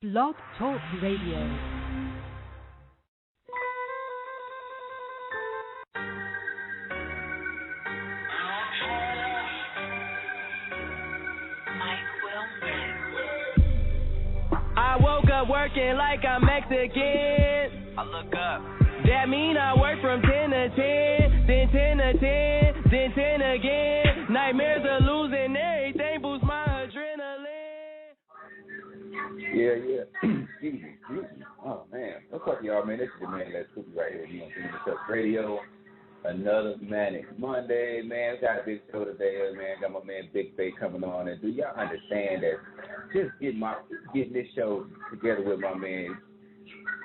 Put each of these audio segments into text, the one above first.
Blog Talk Radio. I woke up working like I'm Mexican. I look up. That mean I work from 10 to 10, then 10 to 10, then 10 again. Nightmares of losing everything boosts my adrenaline. Yeah. Excuse me. Oh, man. What's up, y'all, man? This is the man Lexx Coop right here. You know, Lexx Radio. Another Manic Monday, man. Got a big show today, man. Got my man Bigbake coming on. And do y'all understand that just getting this show together with my man,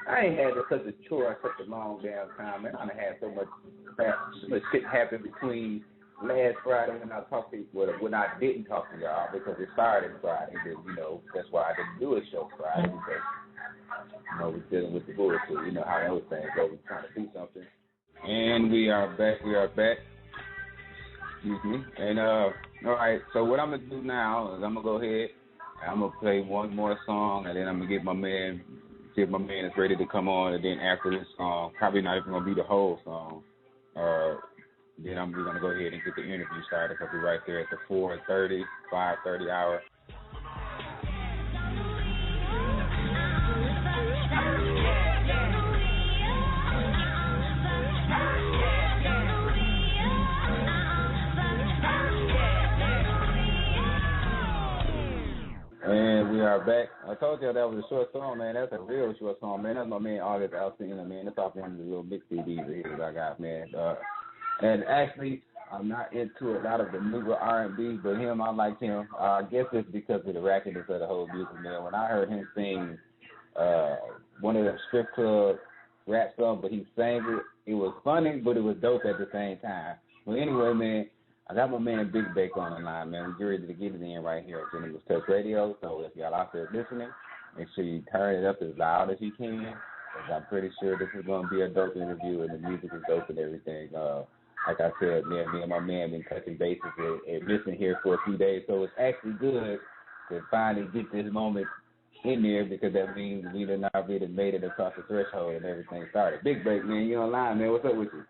I ain't had such a chore such a long damn time, man. I done had so much crap, so much shit happen between last Friday when I didn't talk to y'all because it started Friday. Then, you know, that's why I didn't do a show Friday because, you know, we're dealing with the bullshit. You know how those things go. We're trying to do something. And we are back. Excuse me. And, all right, so what I'm going to do now is I'm going to go ahead and I'm going to play one more song, and then I'm going to get my man, see if my man is ready to come on, and then after this song, probably not even going to be the whole song, then we're going to go ahead and get the interview started because we're right there at the 5:30 hour. And we are back. I told you that was a short song, man. That's a real short song, man. That's my man August Alcina, man. That's off one of the little mix CDs here that I got, man. And actually, I'm not into a lot of the newer R&B, but him, I like him. I guess it's because of the rackiness of the whole music, man. When I heard him sing one of the strip club rap songs, but he sang it was funny, but it was dope at the same time. Well, anyway, man, I got my man Bigbake on the line, man. We're ready to get it in right here at Genesis Touch Radio. So if y'all out there listening, make sure you turn it up as loud as you can. Because I'm pretty sure this is going to be a dope interview, and the music is dope and everything. Like I said, me and my man been touching bases and missing here for a few days. So it's actually good to finally get this moment in there because that means we done already made it across the threshold and everything started. Bigbake, man, you online, man. What's up with you?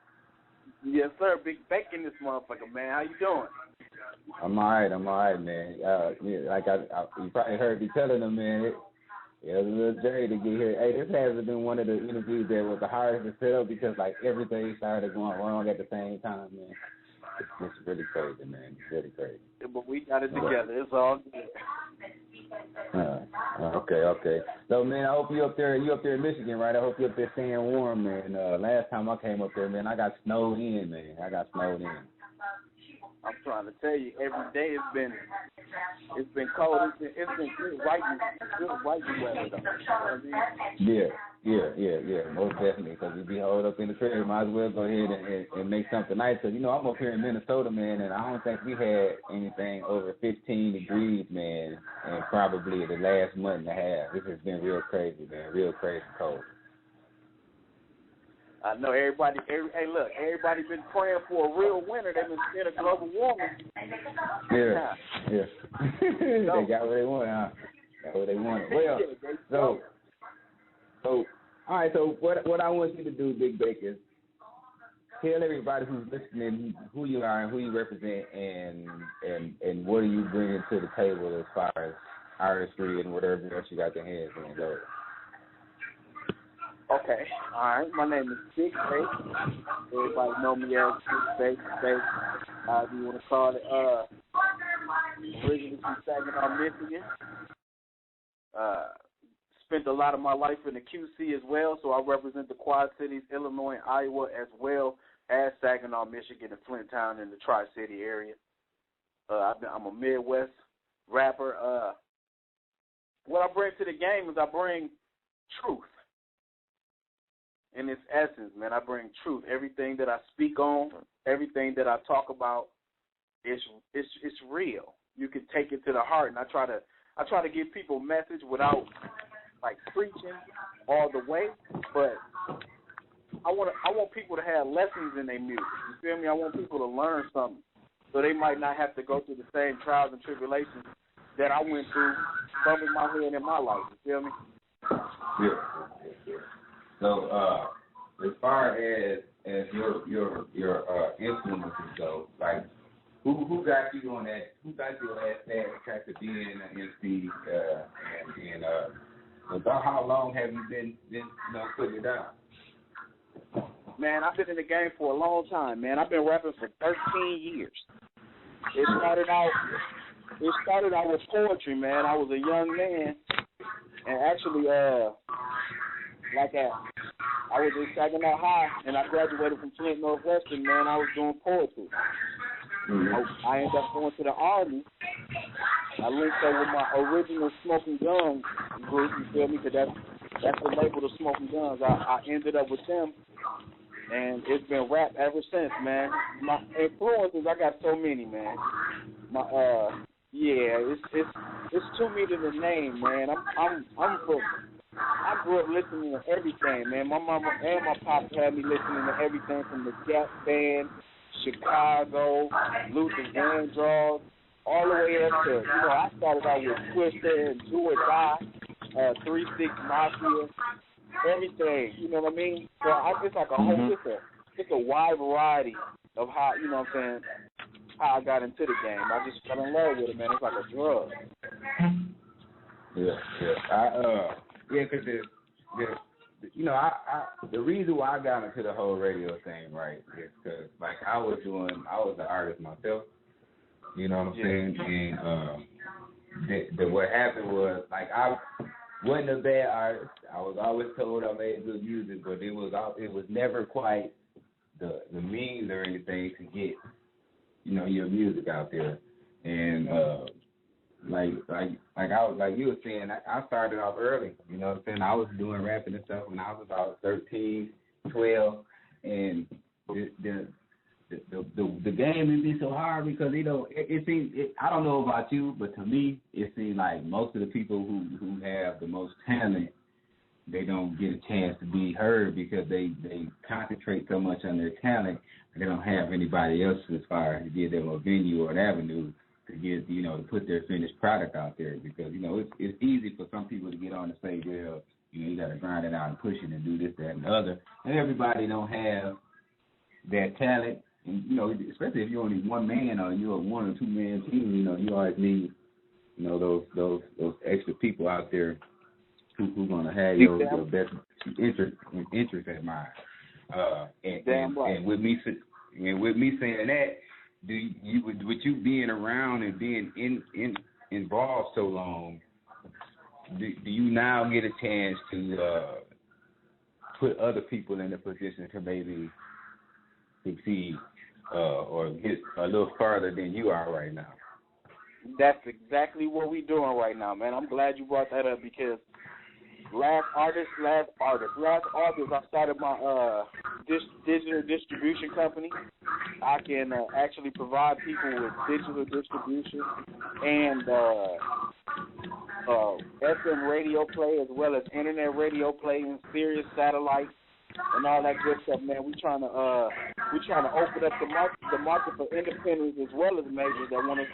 Yes, sir. Bigbake in this motherfucker, man. How you doing? I'm all right, man. Like you probably heard me telling them, man, it was a little journey to get here. Hey, this hasn't been one of the interviews that was the hardest to set up because, like, everything started going wrong at the same time, man. It's really crazy, man. It's really crazy. Yeah, but we got it together. It's all good. Okay. So, man, I hope you up there in Michigan, right? I hope you up there staying warm, man. Last time I came up there, man, I got snowed in, man. I'm trying to tell you, every day it's been cold. It's been good writing weather, though. You know what I mean? Yeah, most definitely. Because we be holed up in the crib, might as well go ahead and make something nice. Because, you know, I'm up here in Minnesota, man, and I don't think we had anything over 15 degrees, man, in probably the last month and a half. This has been real crazy, man, real crazy cold. I know everybody been praying for a real winter. They've been scared of global warming. Yeah. They got what they want, huh? Got what they wanted. Well, so all right. So what I want you to do, Bigbake, is tell everybody who's listening who you are and who you represent, and what are you bringing to the table as far as artistry and whatever else you got your hands in. Go. Okay, all right. My name is Bigbake. Everybody know me as Bigbake. However you want to call it. Originally from Saginaw, Michigan. Spent a lot of my life in the QC as well, so I represent the Quad Cities, Illinois, and Iowa, as well as Saginaw, Michigan, and Flint Town in the Tri-City area. I'm a Midwest rapper. What I bring to the game is I bring truth. In its essence, man, I bring truth. Everything that I speak on, everything that I talk about, it's real. You can take it to the heart, and I try to give people a message without like preaching all the way, but I want people to have lessons in their music. You feel me? I want people to learn something, so they might not have to go through the same trials and tribulations that I went through bumping my head in my life. You feel me? Yeah. So, as far as your influences go, like who got you on that? Who got you on that track to being an MC? And about how long have you been putting it down? Man, I've been in the game for a long time, man. I've been rapping for 13 years. It started out with poetry, man. I was a young man, and actually, I was in Saginaw High, and I graduated from Flint Northwestern, man. I was doing poetry. Mm-hmm. I ended up going to the Army. I linked up with my original Smokngunz group, you feel me? Because that's the label of Smokngunz. I ended up with them, and it's been rap ever since, man. My influences, I got so many, man. It's too many to name, man. I grew up listening to everything, man. My mama and my pop had me listening to everything from the Gap Band, Chicago, Luther Vandross, all the way up to, I started out with Twister and Do or Die, 3 6 Mafia, everything, you know what I mean? So it's like a whole, it's a wide variety of how, you know what I'm saying, how I got into the game. I just fell in love with it, man. It's like a drug. Because the reason why I got into the whole radio thing, right, is because like I was an artist myself, you know what I'm saying, and what happened was like I wasn't a bad artist. I was always told I made good music, but it was never quite the means or anything to get your music out there, and like I was like you were saying, I started off early, you know what I'm saying? I was doing rapping and stuff when I was about 13, 12, and the game has been so hard because it seems I don't know about you, but to me it seems like most of the people who have the most talent, they don't get a chance to be heard because they concentrate so much on their talent and they don't have anybody else as far as to give them a venue or an avenue to get, to put their finished product out there, because, it's easy for some people to get on and say, well, you got to grind it out and push it and do this, that, and the other. And everybody don't have that talent. And, especially if you're only one man or you're a 1 or 2 man team, you always need, those extra people out there who's going to have your best interest at mind. And with me saying that, with you being around and being involved so long, do you now get a chance to put other people in a position to maybe succeed or get a little farther than you are right now? That's exactly what we're doing right now, man. I'm glad you brought that up because last August, I started my digital distribution company. I can actually provide people with digital distribution and FM radio play as well as internet radio play and Sirius satellite and all that good stuff, man. We're trying to open up the market for independents as well as majors that want to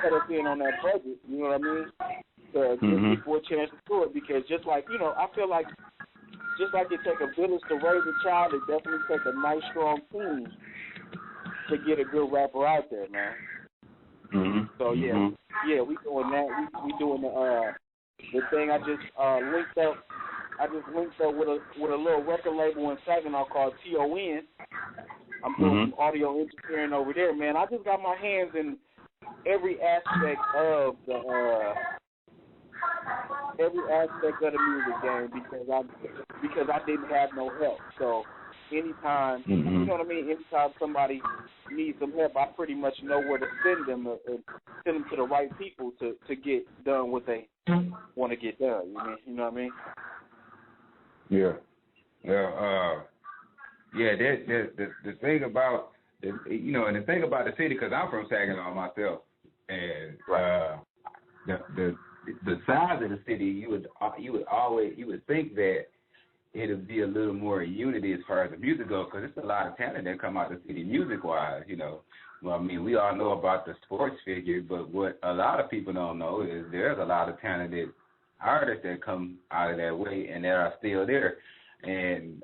cut us in on that budget. You know what I mean? To give people a chance to do it, because just like I feel like just like it take a village to raise a child, it definitely takes a nice strong team to get a good rapper out there, man. So we doing that. We doing the thing. I just linked up. with a little record label in Saginaw called TON. I'm doing some audio engineering over there, man. I just got my hands in every aspect of the music game because I didn't have no help. So anytime, you know what I mean? Anytime somebody needs some help, I pretty much know where to send them to the right people to get done what they want to get done. You know what I mean? Yeah. The thing about and the thing about the city, because I'm from Saginaw myself, and the size of the city, you would think that it'll be a little more unity as far as the music goes, because it's a lot of talent that come out of the city music wise, well, I mean, we all know about the sports figure, but what a lot of people don't know is there's a lot of talented artists that come out of that way and that are still there. And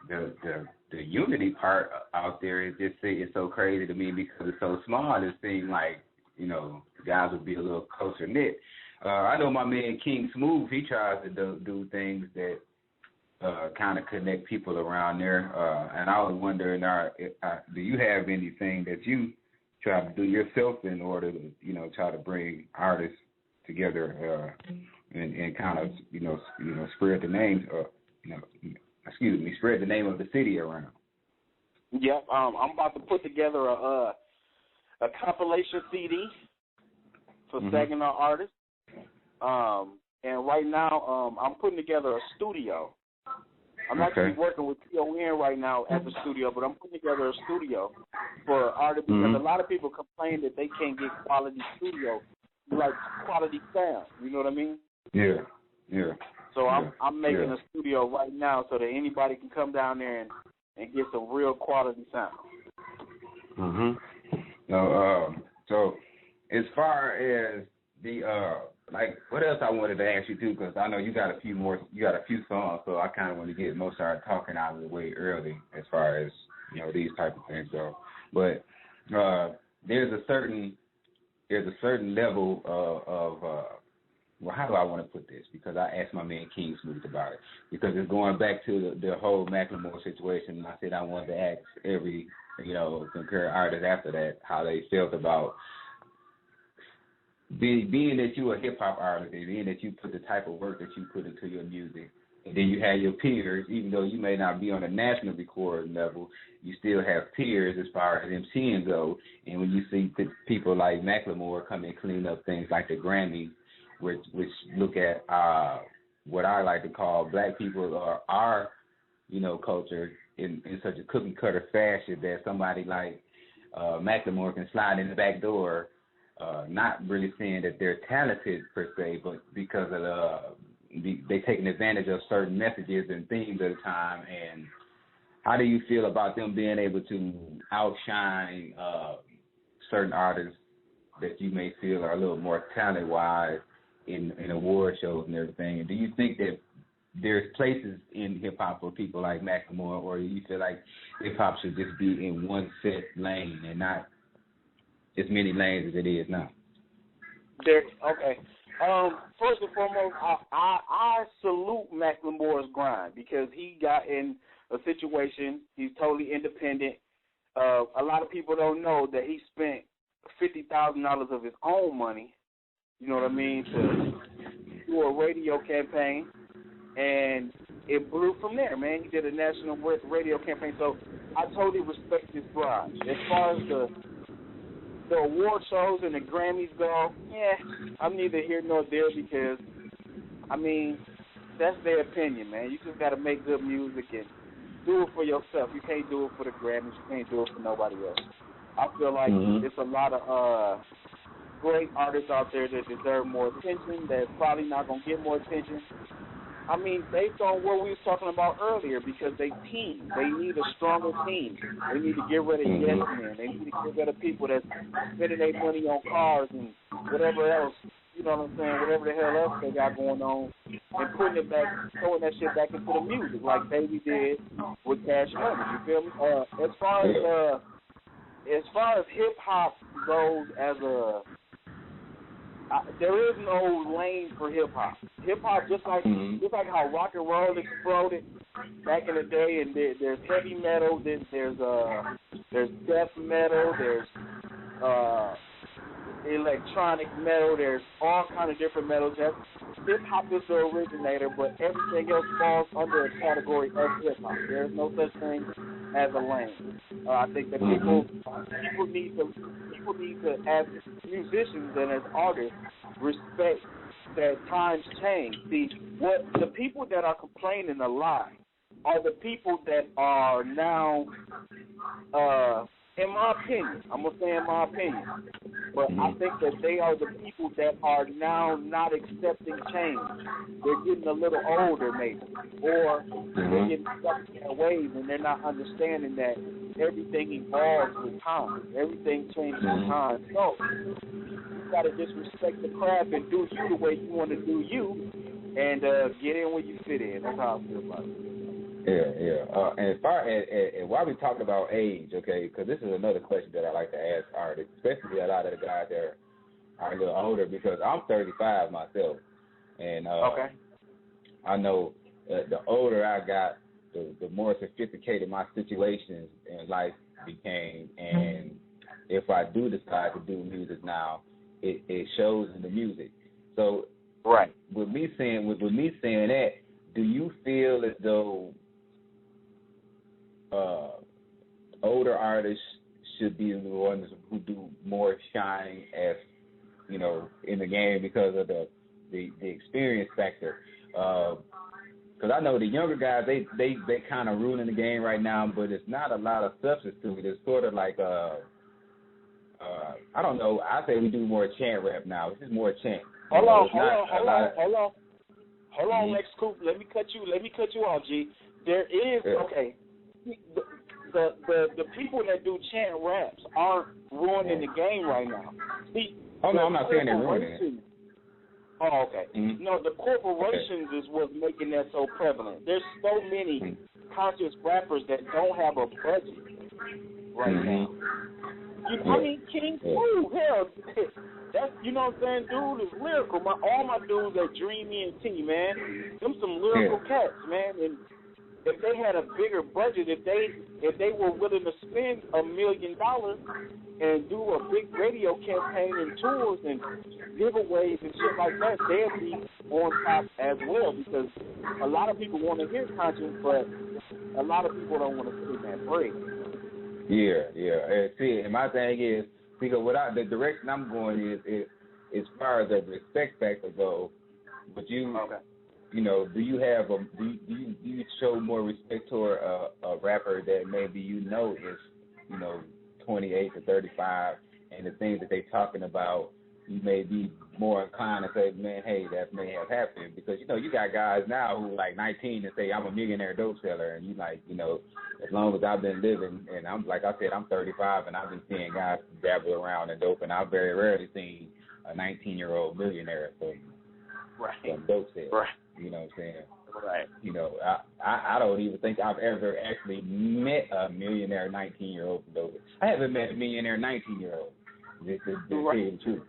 the unity part out there is just it's so crazy to me because it's so small. It seems like, you know, guys would be a little closer knit. I know my man King Smooth, he tries to do things that kind of connect people around there. And I was wondering, do you have anything that you try to do yourself in order to, you know, try to bring artists together and kind of, you know, spread the name, spread the name of the city around? Yep, I'm about to put together a compilation CD for Saginaw artists. And right now, I'm putting together a studio. I'm actually working with PON right now at the studio, but I'm putting together a studio for artists because a lot of people complain that they can't get quality studio, like quality sound. You know what I mean? Yeah. So I'm making a studio right now so that anybody can come down there and get some real quality sound. So as far as the like, what else I wanted to ask you too, because I know you got a few songs, so I kind of want to get most of our talking out of the way early as far as, you know, these type of things go. But there's a certain level of well, how do I want to put this? Because I asked my man King Smooth about it, because it's going back to the whole Macklemore situation, and I said I wanted to ask every, you know, concurrent artist after that how they felt about being that you're a hip-hop artist, and being that you put the type of work that you put into your music, and then you have your peers, even though you may not be on a national recording level, you still have peers as far as MCing go, and when you see people like Macklemore come and clean up things like the Grammys, which look at what I like to call black people or our, you know, culture in such a cookie-cutter fashion that somebody like Macklemore can slide in the back door, not really saying that they're talented per se, but because of they taking advantage of certain messages and themes at a time. And how do you feel about them being able to outshine certain artists that you may feel are a little more talent-wise in award shows and everything? And do you think that there's places in hip-hop for people like Macklemore, or do you feel like hip-hop should just be in one set lane and not as many lanes as it is now? Okay. First and foremost, I salute Macklemore's grind because he got in a situation. He's totally independent. A lot of people don't know that he spent $50,000 of his own money, you know what I mean, to do a radio campaign, and it blew from there, man. He did a national radio campaign, so I totally respect his grind. As far as the award shows and the Grammys go, I'm neither here nor there because, I mean, that's their opinion, man. You just got to make good music and do it for yourself. You can't do it for the Grammys. You can't do it for nobody else. I feel like there's a lot of great artists out there that deserve more attention, that's probably not going to get more attention. I mean, based on what we was talking about earlier, because they team. They need a stronger team. They need to get rid of yes men. They need to get rid of people that's spending their money on cars and whatever else, you know what I'm saying, whatever the hell else they got going on, and putting it back, throwing that shit back into the music like Baby did with Cash Money. You feel me? As far as hip hop goes, there is no lane for hip hop. Hip hop, just like how rock and roll exploded back in the day, and there's heavy metal, there's death metal, there's electronic metal, there's all kind of different metals. Hip hop is the originator, but everything else falls under a category of hip hop. There's no such thing as a lane. I think that people need to, as musicians and as artists, respect that times change. See, what the people that are complaining a lot are the people that are now, in my opinion, I'm going to say in my opinion, but I think that they are the people that are now not accepting change. They're getting a little older maybe, or they're getting stuck in their ways and they're not understanding that everything evolves with time. Everything changes with time. So you got to just respect the craft and do you the way you want to do you, and get in where you fit in. That's how I feel about it. Yeah. And as far as while we talking about age, okay, because this is another question that I like to ask artists, especially a lot of the guys that are a little older, because I'm 35 myself, and I know the older I got, the more sophisticated my situations in life became, and if I do decide to do music now, it shows in the music. So, with me saying that, do you feel as though older artists should be the ones who do more shining as, in the game because of the experience factor? Because I know the younger guys, they kind of ruling the game right now, but it's not a lot of substance to it. It's sort of like I don't know. I say we do more chant rap now. It's just more chant. Hold on, Lexx Coop. Let me cut you off, G. There is the people that do chant raps aren't ruining the game right now. I'm not saying they're ruining it. Oh, okay. Mm-hmm. No, the corporations is what's making that so prevalent. There's so many conscious rappers that don't have a budget right now. I mean, King Smooth, hell, that's, you know what I'm saying, dude is lyrical. All my dudes are Dreamy and T, man. Them some lyrical cats, man. And if they had a bigger budget, if they were willing to spend $1 million and do a big radio campaign and tours and giveaways and shit like that, they'd be on top as well, because a lot of people want to hear conscious, but a lot of people don't want to see that break. Yeah. And see, and my thing is, because the direction I'm going is as far as the respect factor goes, but do you have do you show more respect toward a rapper that maybe is 28 to 35, and the things that they talking about, you may be more inclined to say, man, hey, that may have happened, because you got guys now who like 19 and say I'm a millionaire dope seller, and you like, as long as I've been living, and I'm like I said, I'm 35 and I've been seeing guys dabble around in dope, and I've very rarely seen a 19-year-old millionaire from dope sales. Right. You know what I'm saying? Right. I don't even think I've ever actually met a millionaire 19-year-old from dope. I haven't met a millionaire 19-year-old. Just to tell you the truth.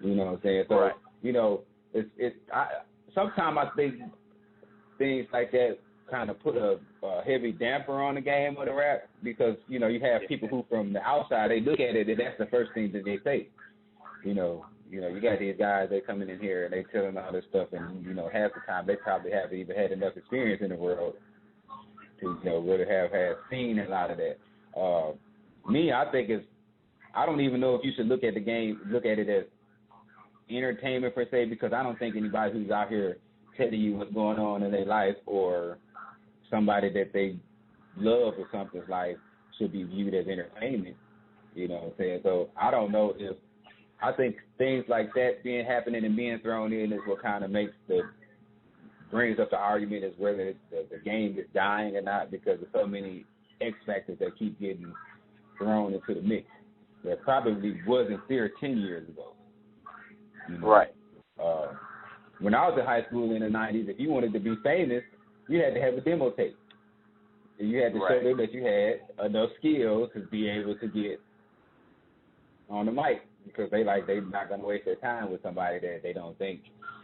You know what I'm saying? So, sometimes I think things like that kind of put a heavy damper on the game of the rap, because, you have people who from the outside, they look at it and that's the first thing that they say. You got these guys, they coming in here and they telling all this stuff, and, half the time they probably haven't even had enough experience in the world to, really have seen a lot of that. I think I don't even know if you should look at it as entertainment per se, because I don't think anybody who's out here telling you what's going on in their life, or somebody that they love or something's life, should be viewed as entertainment. You know what I'm saying? So I don't know if, I think things like that happening and being thrown in is what kind of brings up the argument as whether the game is dying or not, because of so many X factors that keep getting thrown into the mix that probably wasn't there 10 years ago. Right. When I was in high school in the 90s, if you wanted to be famous, you had to have a demo tape. You had to show them that you had enough skills to be able to get on the mic, because they're not going to waste their time with somebody that they don't think.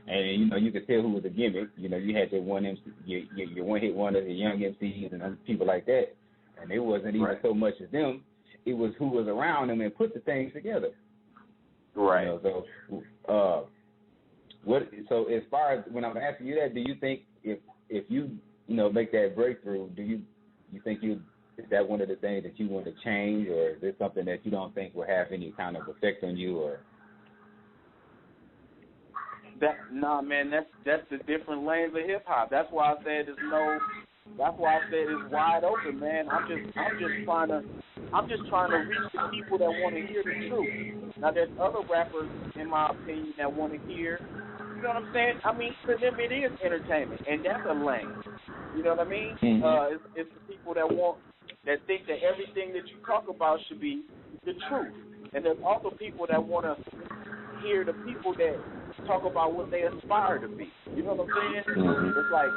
And, you could tell who was a gimmick. You had your one MC, your one-hit wonders, your young MCs and people like that. And it wasn't even so much as them. It was who was around them and put the things together. Right. So as far as when I'm asking you that, do you think if you make that breakthrough, do you think is that one of the things that you want to change, or is this something that you don't think will have any kind of effect on you? Or man, that's the different lanes of hip hop. That's why I said it's wide open, man. I'm just trying to reach the people that want to hear the truth. Now there's other rappers, in my opinion, that want to hear. You know what I'm saying? I mean, for them it is entertainment, and that's a lane. You know what I mean? Mm-hmm. It's the people that want that think that everything that you talk about should be the truth. And there's also people that want to hear the people that talk about what they aspire to be. You know what I'm saying? It's like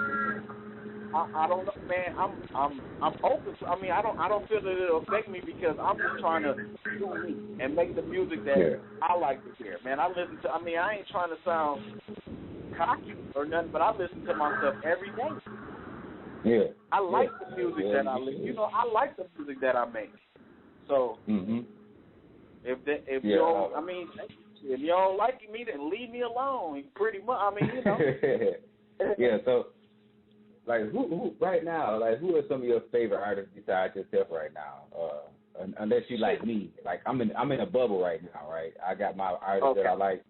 I don't know, man. I'm open to. I mean, I don't feel that it'll affect me because I'm just trying to do me and make the music that I like to hear. Man, I listen to. I mean, I ain't trying to sound cocky or nothing, but I listen to myself every day. Yeah. I like the music that I listen. You know, I like the music that I make. So if you don't, I mean, if you don't like me, then leave me alone. Pretty much. I mean, you know. Yeah. So, like, who right now? Like, who are some of your favorite artists besides yourself right now? Unless you like me, like I'm in a bubble right now, right? I got my artists that I like,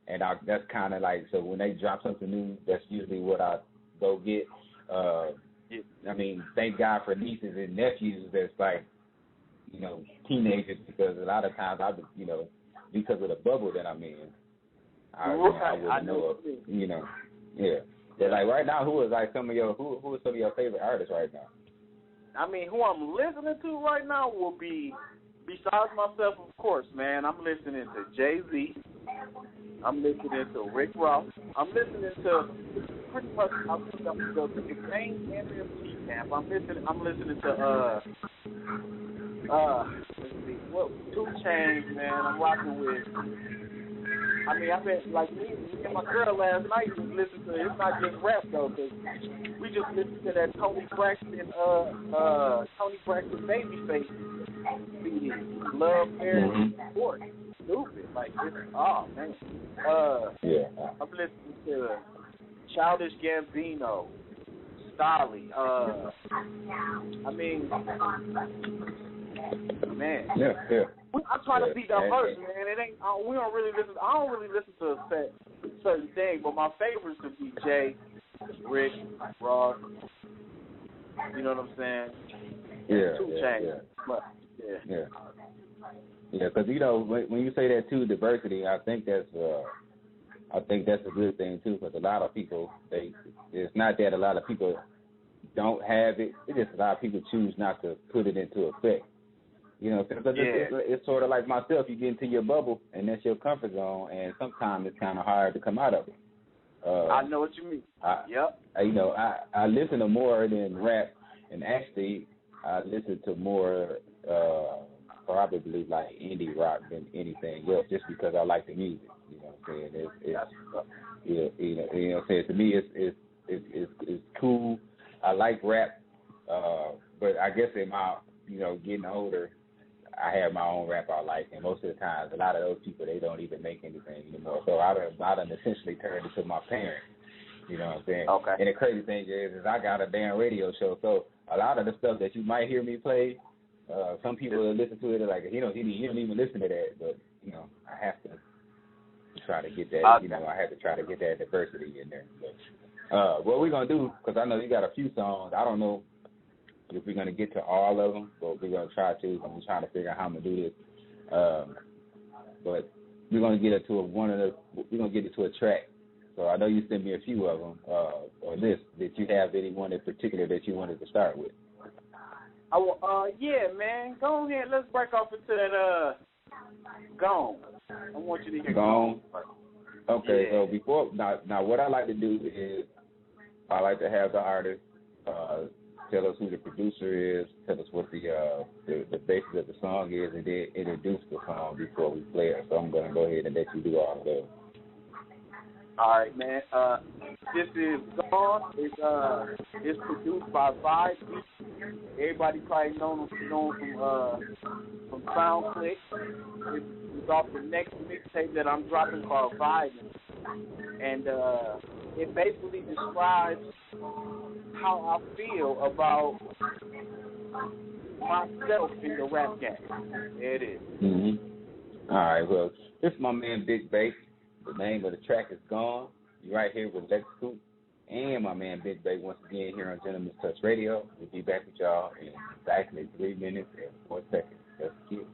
and that's kind of like, so when they drop something new, that's usually what I go get. I mean, thank God for nieces and nephews that's like, you know, teenagers, because a lot of times because of the bubble that I'm in, I wouldn't know, you know, But like right now, who are some of your favorite artists right now? I mean, who I'm listening to right now will be, besides myself, of course, man. I'm listening to Jay-Z. I'm listening to Rick Ross. I'm listening to pretty much the main MMT camp. I'm listening to let's see, 2 Chainz, man. I'm rocking with. I mean, I've been, like, me and my girl last night just listened to, it's not just rap, though, because we just listened to that Tony Braxton Babyface CD, Love, Marriage, Sport. Stupid. Like, it's, oh, man. I'm listening to Childish Gambino, Stolly, I mean, man. I'm trying to be diverse, man. It ain't. We don't really listen. I don't really listen to a certain thing, but my favorites would be Jay, Rick, Ross. You know what I'm saying? 2 Chainz. Because you know when you say that too, diversity, I think that's a good thing too. Because a lot of people, it's not that a lot of people don't have it. It's just a lot of people choose not to put it into effect. You know, because it's sort of like myself. You get into your bubble, and that's your comfort zone, and sometimes it's kind of hard to come out of it. I know what you mean. I listen to more than rap, and actually, I listen to more probably like indie rock than anything else, just because I like the music. You know what I'm saying? You know what I'm saying? To me, it's cool. I like rap, but I guess in my getting older, I have my own rap I like, and most of the times, a lot of those people, they don't even make anything anymore. So I done essentially turned into my parents. You know what I'm saying? Okay. And the crazy thing is I got a damn radio show, so a lot of the stuff that you might hear me play, some people listen to it like, he don't even listen to that, but I have to try to get that. I have to try to get that diversity in there. But, what we're gonna do, because I know you got a few songs. I don't know if we're going to get to all of them, but we're going to try to. I'm trying to figure out how I'm going to do this. But we're going to get into a track. So I know you sent me a few of them, or list. Did you have any one in particular that you wanted to start with? Yeah, man. Go ahead. Let's break off into that, Gone. I want you to hear Gone. Okay, so before, now what I like to do is I like to have the artist tell us who the producer is, tell us what the basis of the song is, and then introduce the song before we play it. So I'm going to go ahead and let you do all of those. All right, man. This is Gone. It's produced by Vibe. Everybody probably knows from SoundClick. It's off the next mixtape that I'm dropping called Vibe. And it basically describes how I feel about myself in the rap game. There it is. Mm-hmm. All right, well, this is my man Bigbake. The name of the track is Gone. You're right here with Lexx Coop and my man Bigbake once again here on Gentleman's Touch Radio. We'll be back with y'all in exactly 3 minutes and 4 seconds. Let's get it.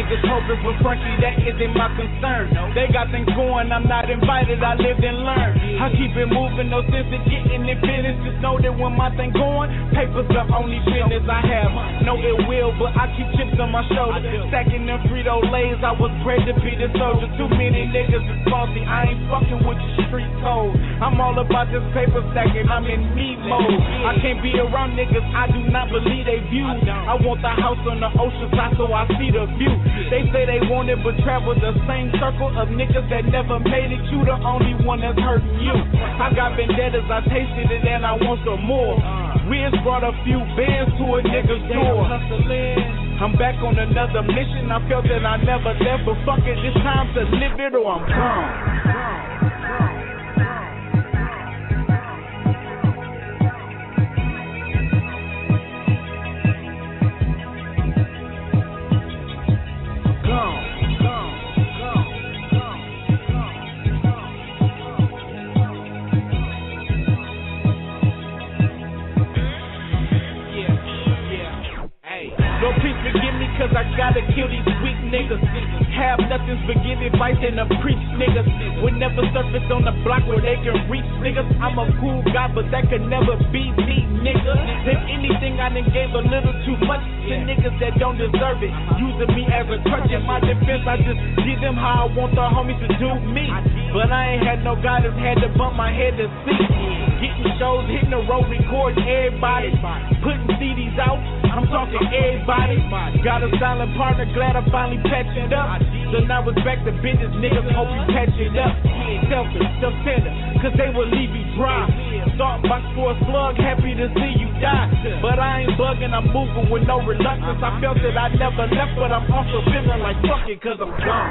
niggas hopeless, but frankly, that isn't my concern. They got things going, I'm not invited, I lived and learned. I keep it moving, no sense in getting in business. Just know that when my thing going, papers the only business I have. No ill will, but I keep chips on my shoulder. Stacking them Frito-Lays, I was bred to be the soldier. Too many niggas is bossy, I ain't fucking with your street code. I'm all about this paper stacking, I'm in me mode. I can't be around niggas, I do not believe they view. I want the house on the ocean side so I see the view. They say they want it, but travel the same circle of niggas that never made it. You the only one that's hurting you. I got vendettas, I tasted it and I want some more. Wiz brought a few bands to a nigga's door. I'm back on another mission, I felt that I never left, but fuck it, it's time to live it or I'm gone. Cause I gotta kill these weak niggas. Have nothing's forgive advice and a preach niggas. Would never surface on the block where they can reach niggas. I'm a cool guy, but that could never be me, nigga. If anything, I done gave a little too much to niggas that don't deserve it. Using me as a crutch in my defense, I just give them how I want the homies to do me. But I ain't had no guidance, had to bump my head to see. Getting shows, hitting the road, recording everybody. Putting CDs out, I'm talking everybody. Got a silent partner, glad I finally patched it up. So now it's back to business, niggas, hope you patch it up. Selfish, self-centered, cause they will leave you dry. Thought box for a slug, happy to see you die. But I ain't bugging, I'm moving with no reluctance. I felt that I never left, but I'm also feeling like fuck it, cause I'm gone.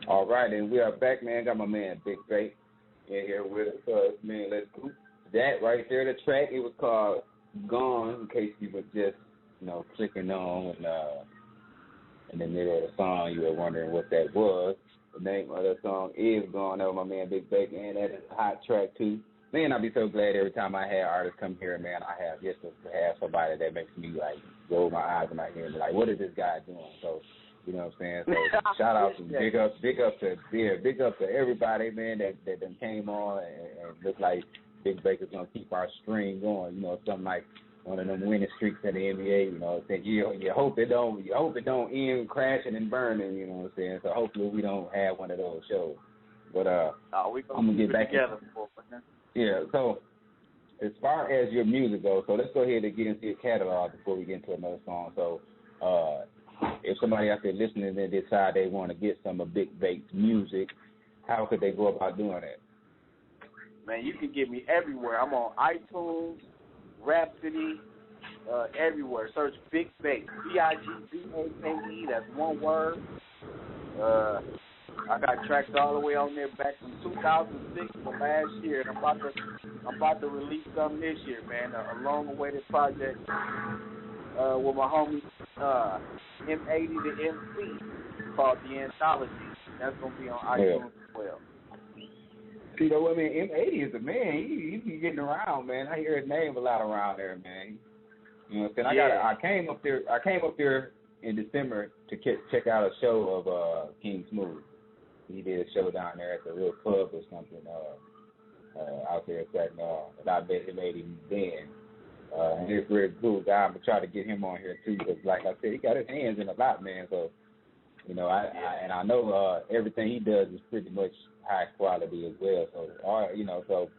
All right, and we are back, man. Got my man Bigbake in here with us, man. Lexx Coop. That right there, the track, it was called Gone, in case you were just, clicking on in the middle of the song, you were wondering what that was. The name of the song is Gone. That was my man Bigbake, and that is a hot track, too. Man, I'll be so glad every time I have artists come here, man, I have just to have somebody that makes me, roll my eyes in my head and be like, what is this guy doing? So, you know what I'm saying? So shout out to big up to everybody, man, that done came on and looked like Bigbake is gonna keep our stream going. Something like one of them winning streaks in the NBA. You hope it don't end crashing and burning. You know what I'm saying? So hopefully we don't have one of those shows. But I'm gonna get back together. Yeah. So as far as your music goes, so let's go ahead and get into your catalog before we get into another song. So. If somebody out there listening and decide they want to get some of Bigbake's music, how could they go about doing that? Man, you can get me everywhere. I'm on iTunes, Rhapsody, everywhere. Search Bigbake, Bigbake. That's one word. I got tracks all the way on there back from 2006 from last year, and I'm about to release something this year, man. A long-awaited project. With my homie M80 the MC called The Anthology. That's going to be on iTunes as well. See, though, M80 is a man. He be getting around, man. I hear his name a lot around there, man. You know what I'm saying? Yeah. I came up there in December to check out a show of King Smooth. He did a show down there at the Real Club or something out there at that, and I bet it made him then. And he's a very cool guy. I'm going to try to get him on here, too, because, like I said, he got his hands in a lot, man. So, I know everything he does is pretty much high quality as well. So, so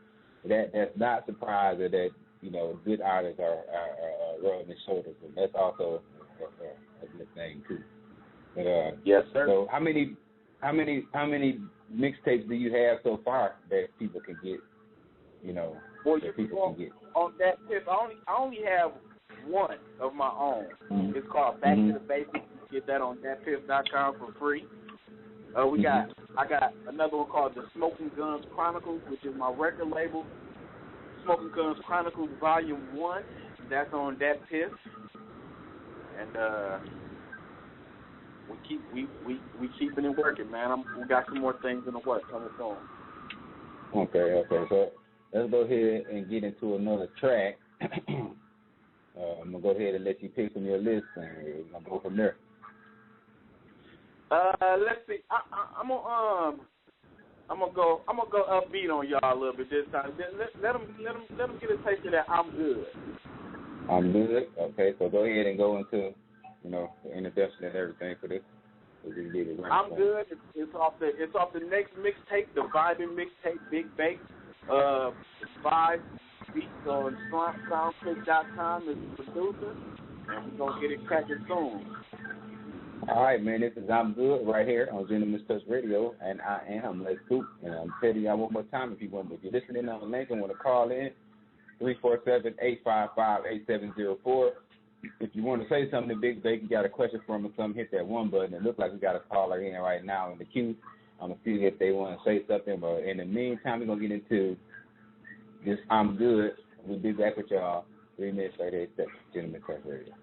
that's not surprising that, good artists are rubbing his shoulders. And that's also a good thing, too. But, yes, sir. So how many mixtapes do you have so far that people can get you know, Boy, that you people can get. On that tip, I only have one of my own. Mm-hmm. It's called Back to the Basics. You get that on thatpiff.com for free. I got another one called the Smokngunz Chronicles, which is my record label. Smokngunz Chronicles Volume 1. That's on that Piff. And we keeping it working, man. We got some more things in the works coming soon. Okay. So let's go ahead and get into another track. I'm gonna go ahead and let you pick from your list, and we're gonna go from there. Let's see. I'm gonna go upbeat on y'all a little bit this time. Let them get a taste of that. I'm good. I'm good. Okay, so go ahead and go into, you know, the introduction and everything for this. So we can get it right. I'm good. It's off the next mixtape, the Vibing mixtape, Bigbake. 5 beats on soundclick.com is the producer, and we're gonna get it cracking soon. All right, man. This is I'm Good right here on Gentleman's Touch Radio, and I am Lexx Coop. And I'm telling y'all one more time, if you're listening on the link and want to call in, 347-855-8704. If you want to say something to Bigbake, you got a question for him or something, hit that one button. It looks like we got a caller in right now in the queue. I'm going to see if they want to say something. But in the meantime, we're going to get into this I'm Good. We'll be back with y'all 3 minutes later at Gentleman's Touch Radio.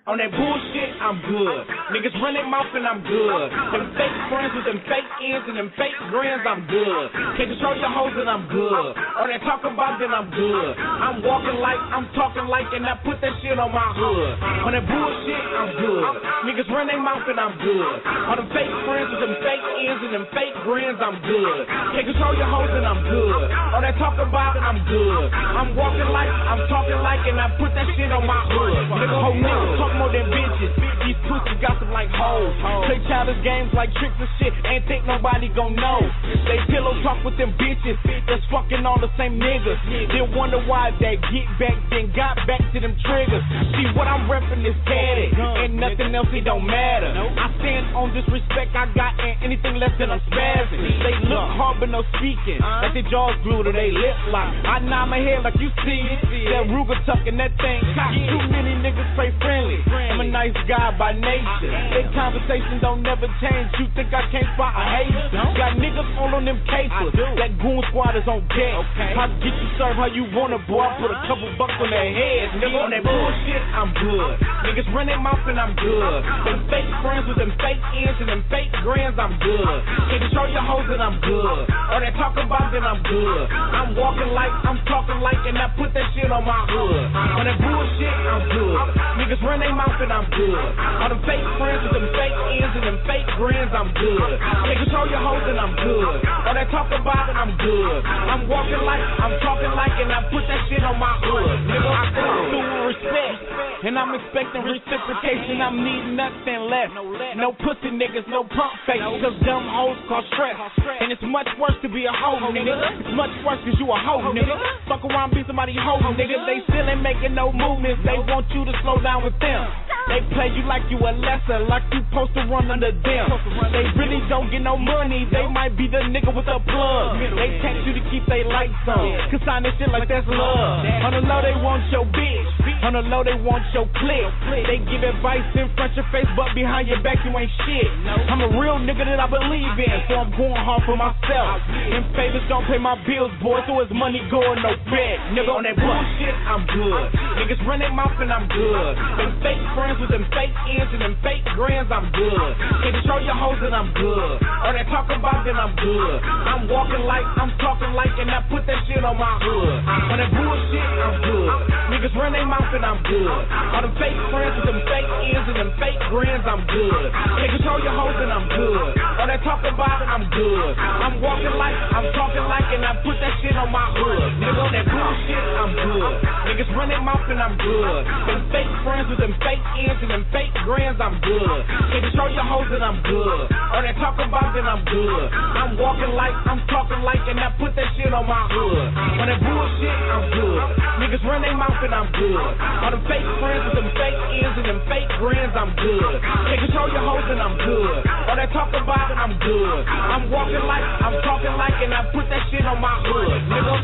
On that bullshit, I'm good. Niggas run their mouth and I'm good. Them fake friends with them fake ends and them fake grins, I'm good. Can't control your hoes and I'm good. On that talk about then I'm good. I'm walking like, I'm talking like, and I put that shit on my hood. On that bullshit, I'm good. Niggas run their mouth and I'm good. On them fake friends with them fake ends and them fake grins, I'm good. Can't control your hoes and I'm good. On that talk about and I'm good. I'm walking like, I'm talking like, and I put that shit on my hood. Nigga, whole niggas talk more than bitches. These pussies got them like hoes. Play childish games like tricks and shit. Ain't think nobody gon' know. They pillow talk with them bitches that's fucking all the same niggas. Then wonder why they get back, then got back to them triggers. See what I'm reppin' is caddy, and nothing else it don't matter. I stand on this respect I got, and anything less than I'm spazzing. They look hard but no speaking, like their jaws glued to they lip lock. I nod my head like you see it. That Ruger tucking that thing cock. Too many niggas play friendly. I'm a nice guy by nature. Their conversation don't never change. You think I can't spot a hater? Got niggas all on them capers. That goon squad is on deck. I get you served how you want it, boy. I put a couple bucks on their heads. Nigga, on that bullshit, I'm good. Niggas run their mouth and I'm good. Them fake friends with them fake ends and them fake grins, I'm good. Can't control your hoes and I'm good. All that talk about then I'm good. I'm walking like, I'm talking like, and I put that shit on my hood. On that bullshit, I'm good. Niggas run their mouth and I'm good. All them fake friends with them fake ends and them fake grins, I'm good. Can't control your hoes and I'm good. All that talk about it, I'm good. I'm walking like, I'm talking like, and I put that shit on my hood. Nigga, I come through with respect, and I'm expecting reciprocation. I'm needing nothing less. No pussy niggas, no pump face, cause dumb hoes cause stress. And it's much worse to be a hoe, nigga. It's much worse cause you a hoe, nigga. Fuck around, be somebody hoe, nigga. They still ain't making no movements. They want you to slow down with them. They play you like you a lesser, like you supposed to run under them. They really don't get no money, they might be the nigga with a plug. They text you to keep they lights on, cause sign this shit like that's love. On the low they want your bitch, on the low they want your click. They give advice in front of your face, but behind your back you ain't shit. I'm a real nigga that I believe in, so I'm going hard for myself. And favors don't pay my bills, boy, so it's money going no bet. Nigga, on that bullshit, I'm good. Niggas run their mouth and I'm good. Them fake friends with them fake ends and them fake grins, I'm good. Can't control your hoes and I'm good. All that talk about then I'm good. I'm walking like, I'm talking like, and I put that shit on my hood. On that bullshit, I'm good. Niggas run their mouth and I'm good. All them fake friends with them fake ends and them fake grins, I'm good. Can't control your hoes and I'm good. All that talk about it, I'm good. I'm walking like, I'm talking like, and I put that shit on my hood. Nigga, on that bullshit, I'm good. Niggas run their mouth and I'm good. Them fake friends with them fake ends and them fake grins, I'm good. Can't control your hoes and I'm good. All that talk about then I'm good. I'm walking like, I'm talking like, and I put that shit on my hood. On that bullshit, I'm good. Niggas run their mouth and I'm good. All them fake friends with them fake ends and them fake grins, I'm good. Can't control your hoes and I'm good. All that talk about it, I'm good. I'm walking like, I'm talking like, and I put that shit on my hood. Nigga,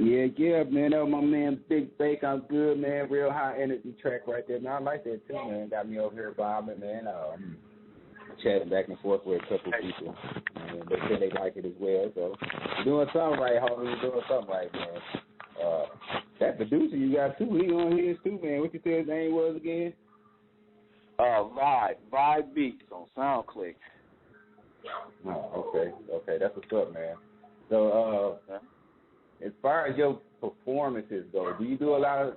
Yeah, man. That was my man Bigbake. I'm good, man. Real high energy track right there. Man, I like that too, man. Got me over here bobbing, man. Chatting back and forth with a couple of people. And they said they like it as well. So you're doing something right, homie. You're doing something right, man. That producer you got too, he on his too, man. What you said his name was again? Vibe Beats on SoundClick. Oh, okay. That's what's up, man. So, as far as your performances go, do you do a lot of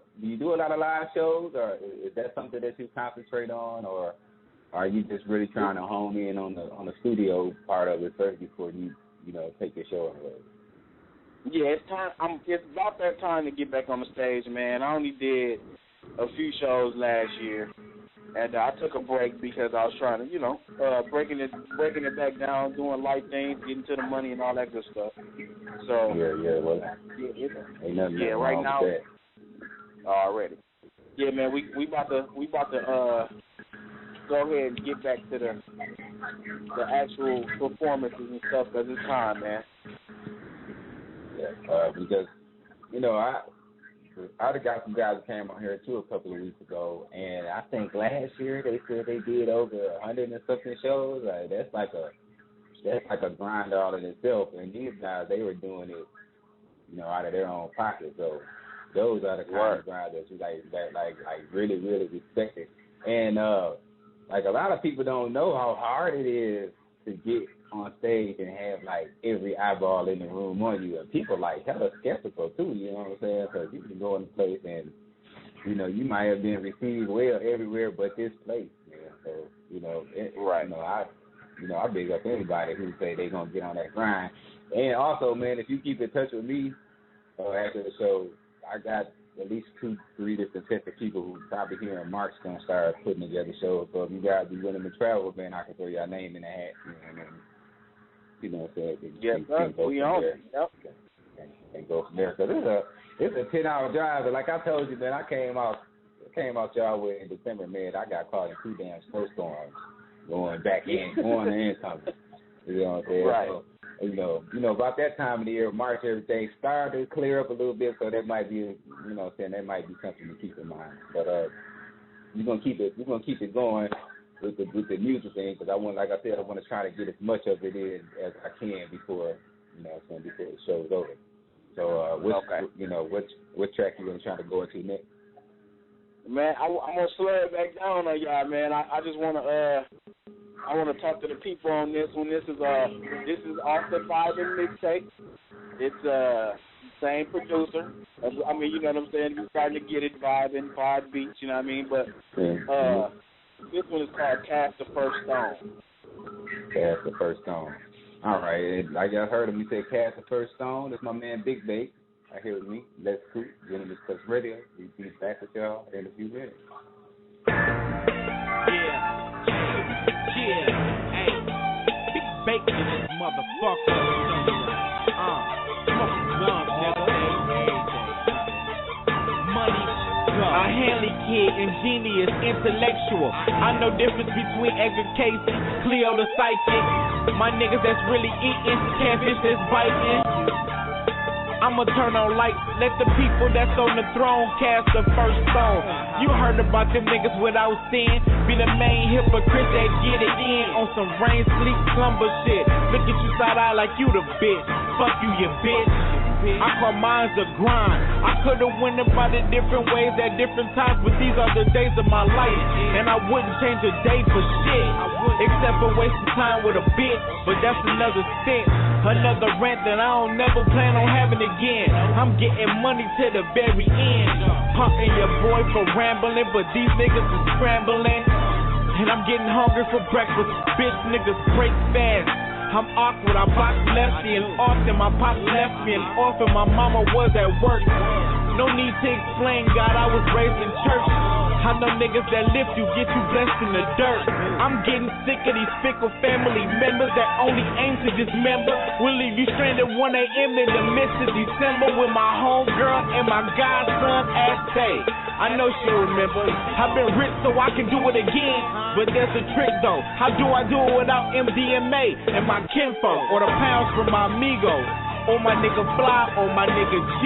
live shows, or is that something that you concentrate on, or are you just really trying to hone in on the studio part of it first before you take your show on the road? Yeah, it's time. It's about that time to get back on the stage, man. I only did a few shows last year, and I took a break because I was trying to, breaking it back down, doing light things, getting to the money and all that good stuff. So well, ain't nothing right wrong now with that. already. Yeah, man, we about to go ahead and get back to the actual performances and stuff because it's time, man. Yeah, because I'd got some guys that came on here too a couple of weeks ago, and I think last year they said they did over 100 and something shows. Like, that's like a grind all in itself. And these guys, they were doing it, out of their own pocket. So those are the kind of grind that you like really, really respect it. And like a lot of people don't know how hard it is to get on stage and have like every eyeball in the room on you, and people like hella skeptical too. You know what I'm saying? Because you can go in a place and you might have been received well everywhere but this place, man. So I big up anybody who say they gonna get on that grind. And also, man, if you keep in touch with me after the show, I got at least 2-3 different sets of people who probably here in March gonna start putting together shows. So if you guys be willing to travel, man, I can throw your name in the hat. You know what I'm saying? We own it. Yep. And go from there. So it's a 10-hour drive. But like I told you, man, I came out y'all with in December, man. I got caught in 2 damn snowstorms going back in, going and coming. You know what I'm saying? Right. So, about that time of the year, March, everything started to clear up a little bit. So that might be, that might be something to keep in mind. But we're gonna keep it going with the music thing, because I want to try to get as much of it in as I can before the show's over. So what track you gonna try to go into next? Man, I'm gonna slow it back down on y'all, man. I just wanna talk to the people on this one. This is off the Vibin mixtape. It's same producer. I mean, you know what I'm saying? We're starting to get it, Vibin, Vibe Beats, you know what I mean? But this one is called Cast the First Stone. Cast the First Stone. All right. Like I heard him, he said Cast the First Stone. That's my man Bigbake. Right here with me. Lexx Coop, Maniac Radio. We'll be back with y'all in a few minutes. Yeah. Hey. Bigbake in this motherfucker. Smokngunz, nigga. Money. A Hanley kid, ingenious, intellectual. I know difference between Edgar Cayce, Cleo the Psychic. My niggas that's really eating, catfish that's biting. I'ma turn on lights, let the people that's on the throne cast the first stone. You heard about them niggas without sin, be the main hypocrite that get it in on some rain, sleep, slumber shit. Look at you side eye like you the bitch. Fuck you, you bitch. I call mine the grind. I could've went about it different ways at different times, but these are the days of my life, and I wouldn't change a day for shit, except for wasting time with a bitch. But that's another stint, another rant that I don't never plan on having again. I'm getting money to the very end, punking your boy for rambling, but these niggas is scrambling, and I'm getting hungry for breakfast. Bitch niggas break fast. I'm awkward, I box lefty and often my pops left me and often my mama was at work. No need to explain, God, I was raised in church. I know niggas that lift you, get you blessed in the dirt. I'm getting sick of these fickle family members that only aim to dismember. We'll leave you stranded 1 a.m. in the midst of December with my homegirl and my godson Ashtay. I know she'll remember. I've been rich so I can do it again. But there's a trick though. How do I do it without MDMA and my kinfolk or the pounds from my amigo? or my nigga Fly, or my nigga G.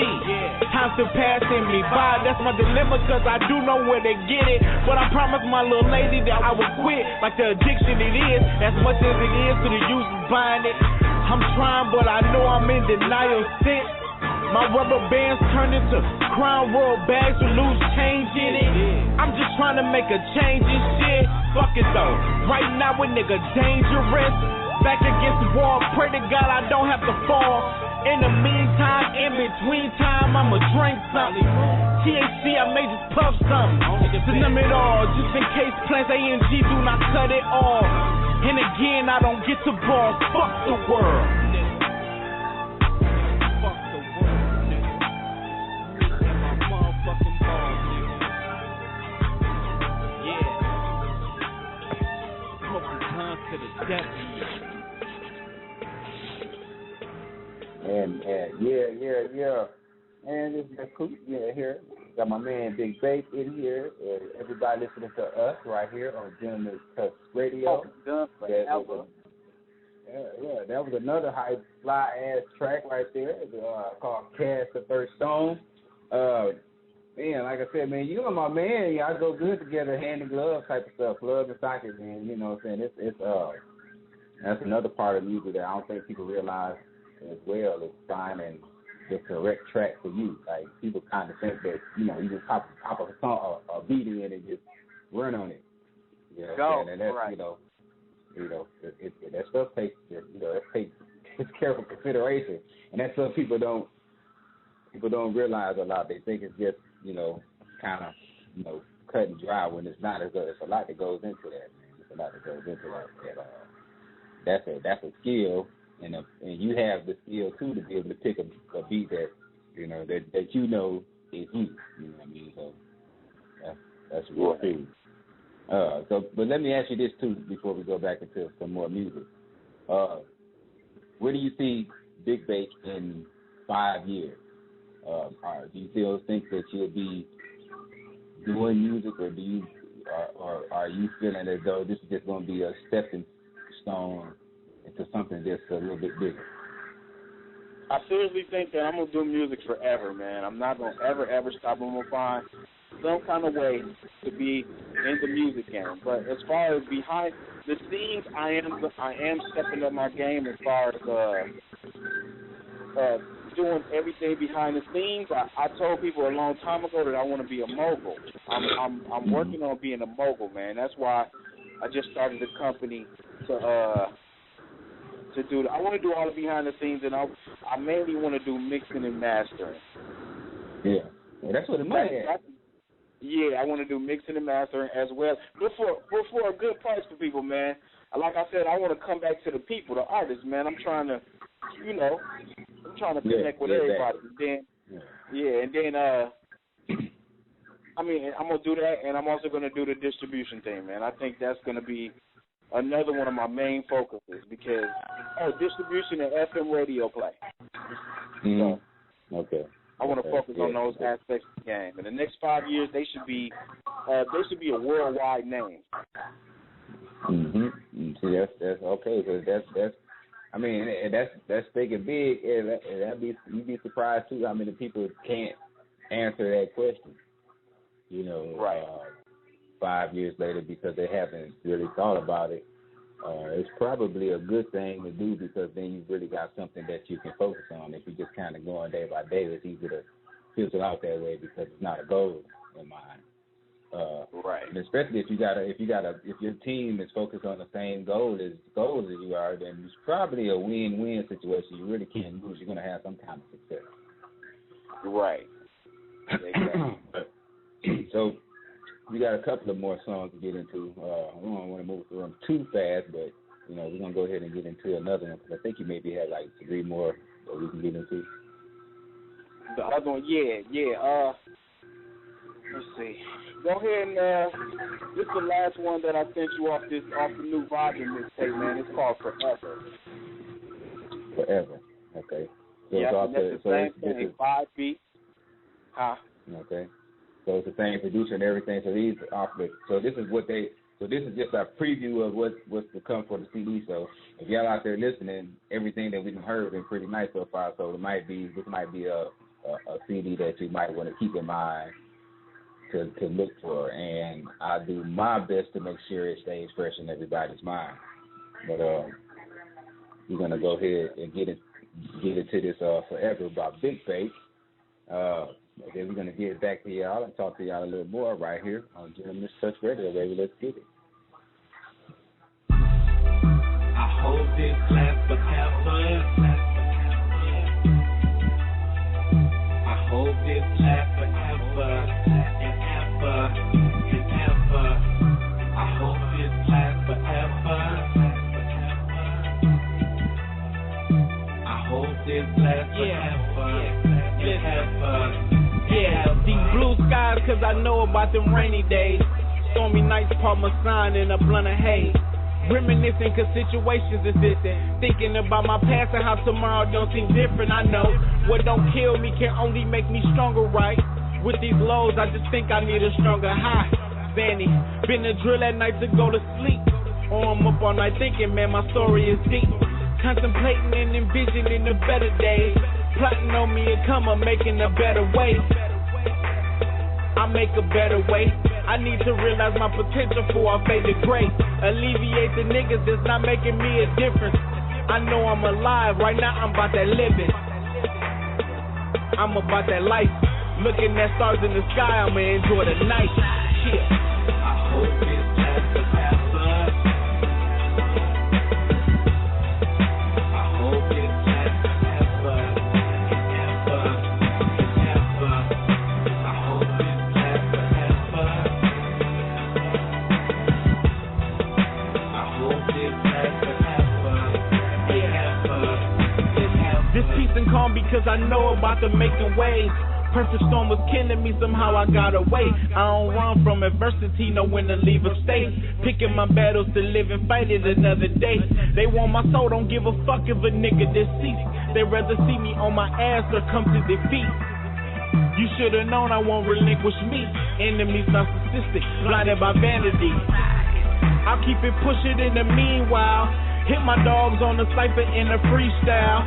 Time still passing me by, that's my dilemma, cause I do know where to get it. But I promised my little lady that I would quit, like the addiction it is, as much as it is to the users buying it. I'm trying, but I know I'm in denial since my rubber bands turned into Crown Royal bags with loose change in it. I'm just trying to make a change in shit. Fuck it though, right now a nigga dangerous. Back against the wall, pray to God I don't have to fall. In the meantime, in between time, I'ma drink something. THC, I may just puff something. To numb it all, just in case plans A&G do not cut it off. And again, I don't get to bars. Fuck the world. Fuck the world, nigga. My motherfucking balls, nigga. Yeah. Smoking guns to the death. And yeah. And this is Lexx Coop, here. Got my man Bigbake in here. Everybody listening to us right here on Gentleman's Touch Radio. That was another high fly ass track right there, called Cast the First Stone. Man, like I said, man, you and my man, y'all go good together, hand in glove type of stuff, glove and socket, man. You know what I'm saying? It's that's another part of music that I don't think people realize as well, is finding the correct track for you. Like, people kind of think that, you know, you just pop a song, a beat in and just run on it. You know what I'm saying? And that's, right. you know, that stuff takes, it's careful consideration. And that's what people don't realize a lot. They think it's just, you know, kind of, you know, cut and dry when it's not. It's a lot that goes into that, man. It's a lot that goes into that. That's a skill. And you have the skill too to be able to pick a beat that you know that you know is you. You know what I mean? So that's real cool. But let me ask you this too before we go back into some more music. Where do you see Bigbake in 5 years? Do you still think that you'll be doing music, or or are you feeling as though this is just going to be a stepping stone into something that's a little bit bigger? I seriously think that I'm going to do music forever, man. I'm not going to ever stop. I'm going to find some kind of way to be in the music game. But as far as behind the scenes, I am stepping up my game as far as doing everything behind the scenes. I told people a long time ago that I want to be a mogul. I'm working on being a mogul, man. That's why I just started a company to do. I want to do all the behind the scenes, and I mainly want to do mixing and mastering. Yeah, well, that's what the money is. Yeah, I want to do mixing and mastering as well, but for a good price for people, man. Like I said, I want to come back to the people, the artists, man. I'm trying to connect with everybody. And then I mean, I'm gonna do that, and I'm also gonna do the distribution thing, man. I think that's gonna be another one of my main focuses because distribution and FM radio play. So, okay. I want to focus on those aspects of the game. In the next 5 years, they should be a worldwide name. See, that's okay, because that's I mean, that's thinking big. You'd be surprised too how many people can't answer that question. You know, right. 5 years later, because they haven't really thought about it. It's probably a good thing to do, because then you've really got something that you can focus on. If you're just kind of going day by day, it's easy to fizzle out that way because it's not a goal in mind. Right. And especially if your team is focused on the same goals as you are, then it's probably a win-win situation. You really can't lose. You're going to have some kind of success. Right. Exactly. So we got a couple of more songs to get into. We don't want to move through them too fast, but we're gonna go ahead and get into another one, because I think you maybe had like 3 more that we can get into. The other one, yeah. Let's see. Go ahead and this is the last one that I sent you off the new volume mixtape, man. It's called Forever. Forever. Okay. So yeah, it's the same thing. 5 beats. Okay. So it's the same producer and everything. So these off the. So this is what they So this is just a preview of what's to come for the CD. So if y'all out there listening, everything that we've heard has been pretty nice so far. So this might be a CD that you might want to keep in mind to look for, and I do my best to make sure it stays fresh in everybody's mind. But we're gonna go ahead and get into this Forever by Bigbake. Then we're gonna get back to y'all and talk to y'all a little more right here on Gentleman's Touch Radio, baby. Let's get it. I hold this glass forever. I hold this glass forever and ever and ever. I hold this glass forever. I hold this glass forever and ever. Yeah, these blue skies, cause I know about them rainy days. Stormy nights, Parmesan and a blunt of haze. Reminiscing cause situations is distant. Thinking about my past and how tomorrow don't seem different. I know what don't kill me can only make me stronger, right? With these lows, I just think I need a stronger high. Fanny, been a drill at night to go to sleep. Or I'm up all night thinking, man, my story is deep. Contemplating and envisioning the better days. Plotting on me and come up making a better way. I make a better way. I need to realize my potential before I fade to gray. Alleviate the niggas that's not making me a difference. I know I'm alive, right now I'm about that living. I'm about that life. Looking at stars in the sky, I'ma enjoy the night. Yeah. I hope this lasts forever. I hope this lasts forever and ever and ever. I hope this lasts forever. I hope this lasts forever and ever and ever. This peace and calm because I know about to make the waves. Perfect storm was killing me, somehow I got away. I don't run from adversity, know when to leave a state. Picking my battles to live and fight it another day. They want my soul, don't give a fuck if a nigga deceased. They rather see me on my ass or come to defeat. You should've known I won't relinquish me. Enemies narcissistic, blinded by vanity. I'll keep it pushing in the meanwhile. Hit my dogs on the cypher in a freestyle.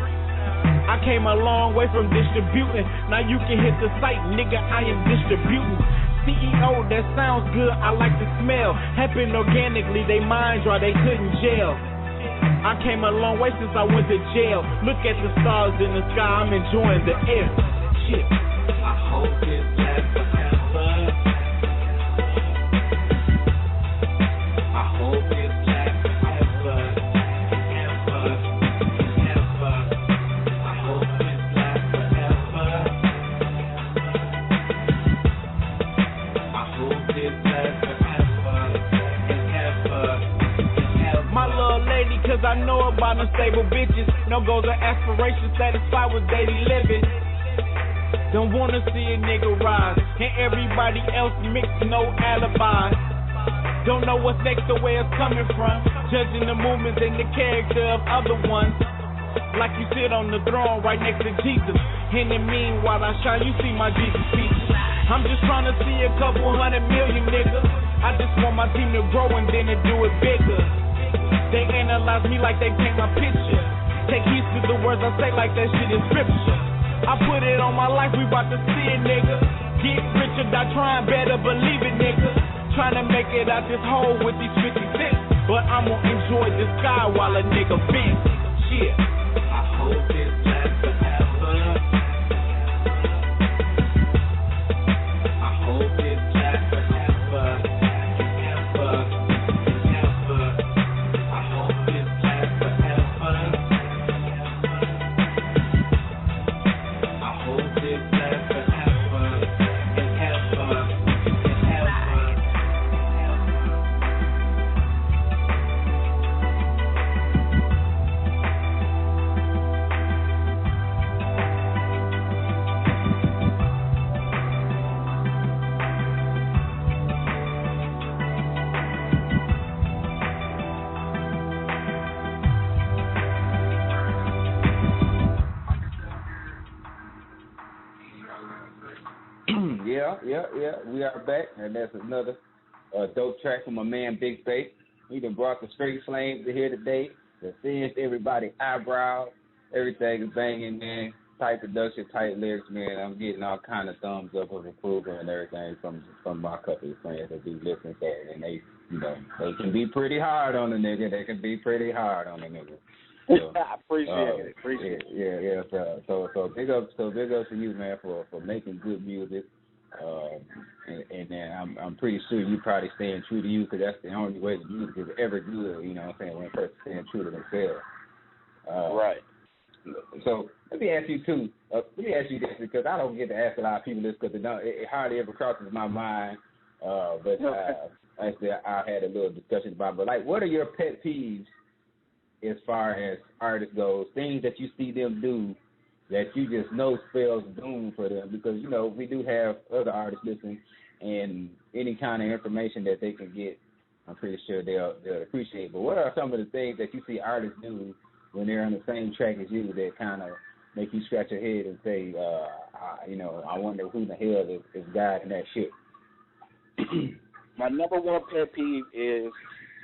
I came a long way from distributing. Now you can hit the site, nigga, I am distributing. CEO, that sounds good, I like the smell. Happened organically, they mind dry, they couldn't jail. I came a long way since I went to jail. Look at the stars in the sky, I'm enjoying the air. Shit. I hope this lasts forever. I hope this lasts forever and ever and ever. I hope this lasts forever. I hope this lasts forever and ever and ever. My little lady, cause I know about unstable bitches. No goals or aspirations, satisfied with daily living. Don't wanna see a nigga rise, and everybody else mix, no alibi. Don't know what's next or where it's coming from. Judging the movements and the character of other ones. Like you sit on the throne right next to Jesus. In the meanwhile I shine, you see my Jesus features. I'm just trying to see a couple 100 million niggas. I just want my team to grow and then to do it bigger. They analyze me like they paint my picture. Take heed to the words I say like that shit is scripture. I put it on my life, we bout to see it, nigga. Get rich or die trying, better believe it, nigga. Trying to make it out this hole with these 50 cents. But I'ma enjoy the sky while a nigga vents. Shit. I hope this lasts forever. I hope this lasts forever and ever and ever. I hope this lasts forever. I hope this lasts forever and ever and ever. Yeah. We are back, and that's another a dope track from my man Bigbake. He done brought the straight flames to here today. The singed everybody eyebrows. Everything is banging, man. Tight production, tight lyrics, man. I'm getting all kind of thumbs up of approval and everything from my couple of friends that do listen to it. And they, they can be pretty hard on the nigga. So, I appreciate it. Yeah. So big up to you, man, for making good music. And then I'm pretty sure you probably staying true to you, because that's the only way the music is ever good. You know what I'm saying? When a person staying true to themselves. Right. So let me ask you too. Let me ask you this, because I don't get to ask a lot of people this, because it hardly ever crosses my mind. But actually, I had a little discussion about it. But like, what are your pet peeves as far as artists goes? Things that you see them do that you just know spells doom for them, because we do have other artists listening, and any kind of information that they can get, I'm pretty sure they'll appreciate. But what are some of the things that you see artists do when they're on the same track as you that kind of make you scratch your head and say, I wonder who the hell is guiding that shit? My number one pet peeve is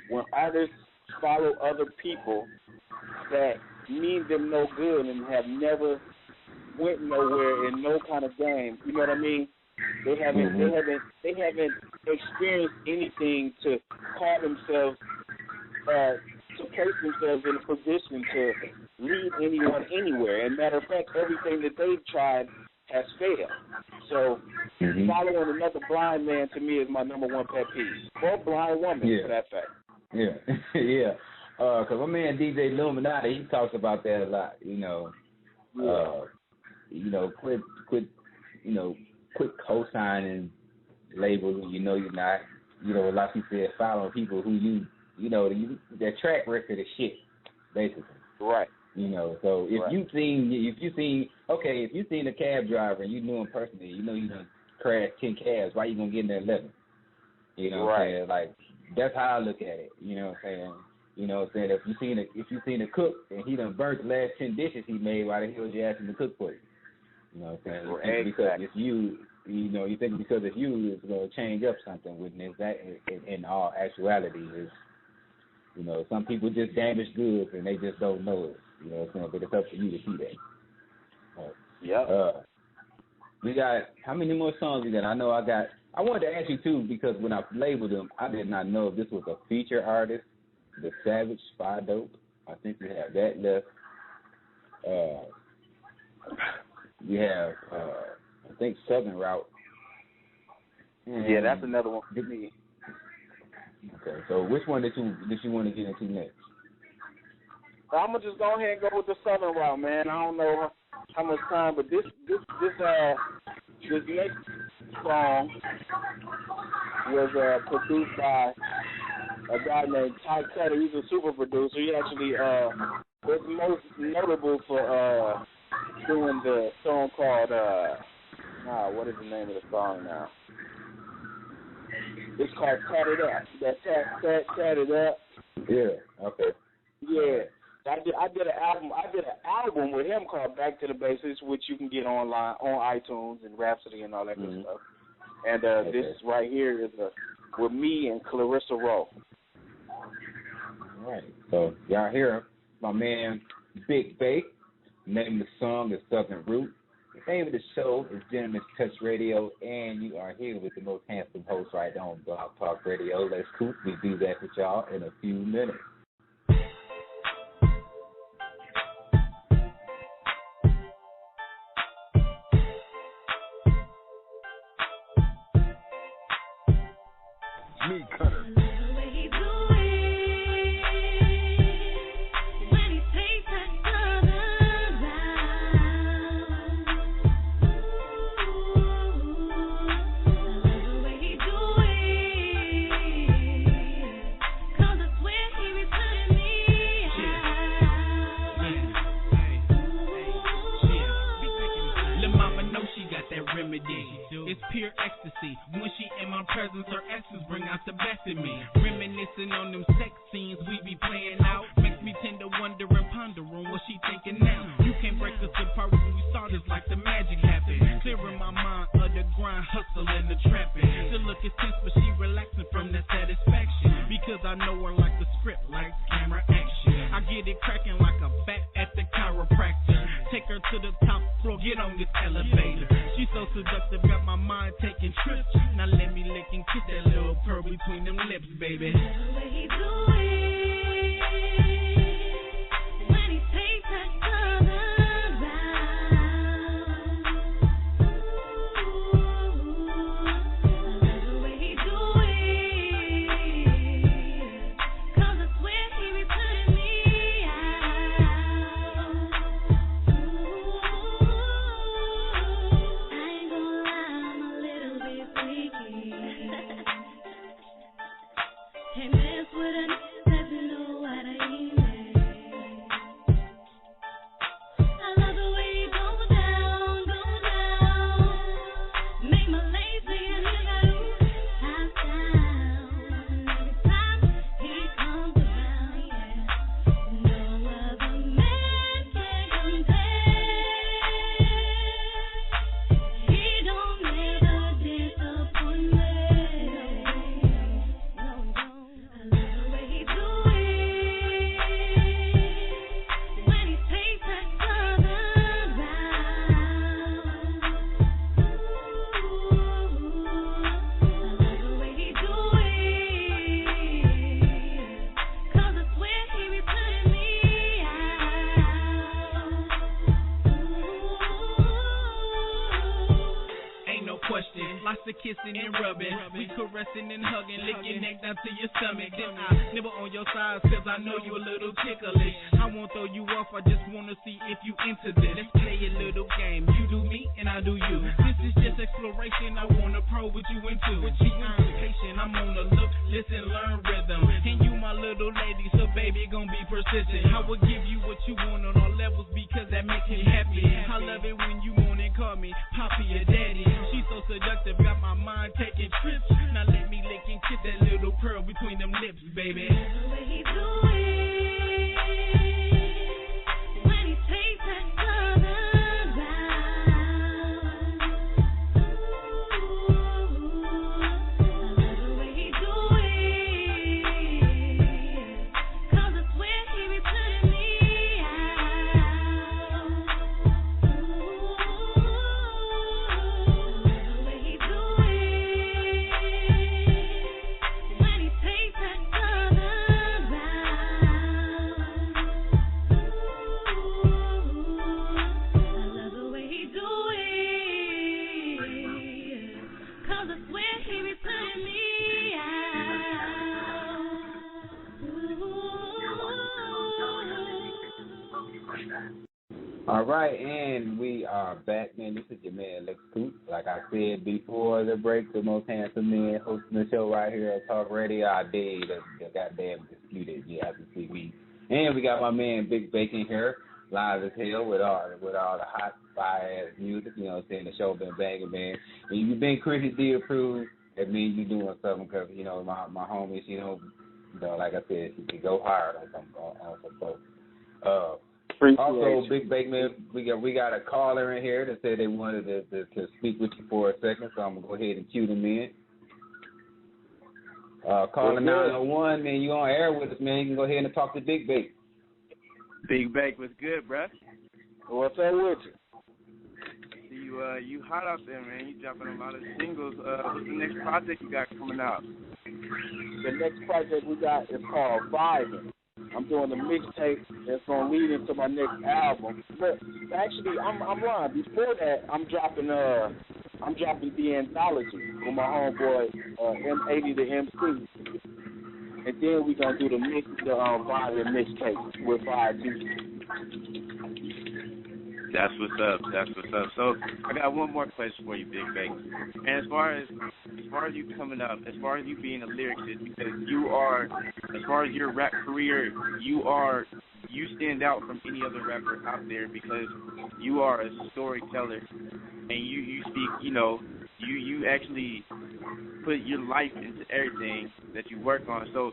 when artists follow other people that mean them no good and have never went nowhere in no kind of game. You know what I mean? They haven't experienced anything to call themselves to place themselves in a position to lead anyone anywhere. And matter of fact, everything that they've tried has failed. So following another blind man to me is my number one pet peeve. Or blind woman, for that fact. Yeah, yeah. Because my man DJ Illuminati, he talks about that a lot. Quit co-signing labels when you're not. Like you said, following people who their track record is shit, basically. Right. So if you seen a cab driver and you knew him personally, you done crashed 10 cabs, why you gonna get in there 11? You know what I'm saying? Like, that's how I look at it. You know what I'm saying? If you seen a cook and he done burnt the last 10 dishes he made, why the hell was you asking to cook for you? You know what I'm saying? Because it's you. You think because it's you, it's gonna change up something. When that in all actuality is, some people just damage goods and they just don't know it. You know what I'm saying? But it's up to you to see that. We got, how many more songs we got? I wanted to ask you too, because when I labeled them, I did not know if this was a feature artist, The Savage, Spy Dope. I think we have that left. We have, I think, Southern Route. Yeah, that's another one for me. Okay, so which one did you want to get into next? I'm gonna just go ahead and go with the Southern Route, man. I don't know how much time, but this next song was produced by a guy named Ty Cutter. He's a super producer. He actually was most notable for doing the song called what is the name of the song now? It's called Tat It Up. That Tat It Up. Yeah. Okay. Yeah. I did an album with him called Back to the Basics, which you can get online on iTunes and Rhapsody and all that good stuff. And this right here is with me and Clarissa Rowe. All right. So y'all hear my man Bigbake. The name of the song is Southern Root. The name of the show is Gentleman's Touch Radio, and you are here with the most handsome host right on Blog Talk Radio, Lexx Coop. We do that with y'all in a few minutes. Me Cutter. It's pure ecstasy. When she in my presence, her essence bring out the best in me. Reminiscing on them sex scenes we be playing out makes me tend to wonder and ponder wonder on what she thinking now. You can't break us apart when we start, it's like the magic happened. Clearing my mind of the grind, hustle, and the trapping. Still looking tense, but she relaxing from that satisfaction. Because I know her like the script, like camera action. I get it cracking like a bat at the chiropractor. Take her to the top floor, get on this elevator. She's so seductive, got my mind taking trips. Now let me lick and kiss that little pearl between them lips, baby. The way he do it, when he takes that southern round. The way he do it, 'cause I swear he be putting me out. I ain't gonna lie, I'm a little bit freaky. Can't mess with a nigga that you know what I mean. I love the way you go down. Make my lazy and nigga top down. Every time he comes around, yeah, no other man can compare. He don't never disappoint me. I love the way he do it, when he takes that southern round. I love the way he do it, 'cause I swear he be putting me out. Ain't no question, lots of kissing and rubbing. We caressing and hugging, licking neck down to your stomach. Then I nibble on your sides, 'cause I know you a little ticklish. I won't throw you off, I just wanna see if you into this. Let's play a little game. You do me and I do you. This is just exploration, I wanna probe what you into. But she patient, I'm on the look, listen, learn rhythm. And you my little lady, so baby gon' be persistent. I will give you what you want on all levels because that makes me happy. I love it when you wanna call me Poppy or Daddy. She's so seductive, got my mind taking trips. Now let me lick and kiss that little pearl between them lips, baby. The way he do it, when he takes that southern round. I love the way he do it, 'cause I swear he be putting me out. I love the way he do it, when he takes that southern round. I love the way he do it, 'cause I swear he be putting me out. All right, and we are back, man. This is your man, Lexx Coop. Like I said before the break, the most handsome man hosting the show right here at Talk Radio. I did the goddamn disputed. You have to see me. And we got my man Bigbake in here, live as hell with all the hot fire ass music. You know what I'm saying? The show been banging, man. And you've been critically approved. That means you're doing something because you know my homies. You know, like I said, they go hard on some folks. Also, Bigbake, man, we got a caller in here that said they wanted to speak with you for a second, so I'm going to go ahead and cue them in. Caller 901, man, you on air with us, man. You can go ahead and talk to Bigbake. Bigbake, what's good, bruh? What's up with you? You hot out there, man. You dropping a lot of singles. What's the next project you got coming out? The next project we got is called Vibing. I'm doing a mixtape that's gonna lead into my next album. But actually, I'm lying. Before that, I'm dropping the anthology with my homeboy M80 the MC, and then we gonna do the Vibing mixtape with 5 beats. That's what's up. So I got one more question for you, Bigbake. And as far as you coming up, as far as you being a lyricist, because you are, as far as your rap career, you stand out from any other rapper out there because you are a storyteller, and you speak, you actually put your life into everything that you work on. So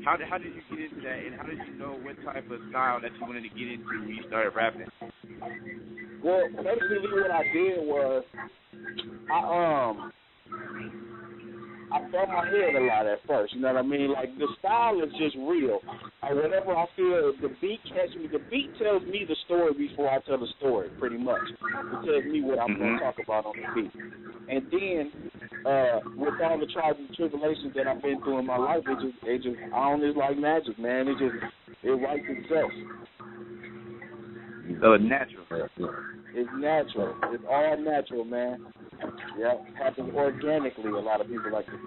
how did you get into that, and how did you know what type of style that you wanted to get into when you started rapping? Well, basically what I did was I bumped my head a lot at first, you know what I mean? Like, the style is just real. Whenever I feel the beat catch me, the beat tells me the story before I tell the story, pretty much. It tells me what I'm going to talk about on the beat. And then, with all the trials and tribulations that I've been through in my life, it just I don't just like magic, man. It writes itself. So it's natural. It's natural. It's all natural, man. Yeah, happens organically, a lot of people like to say.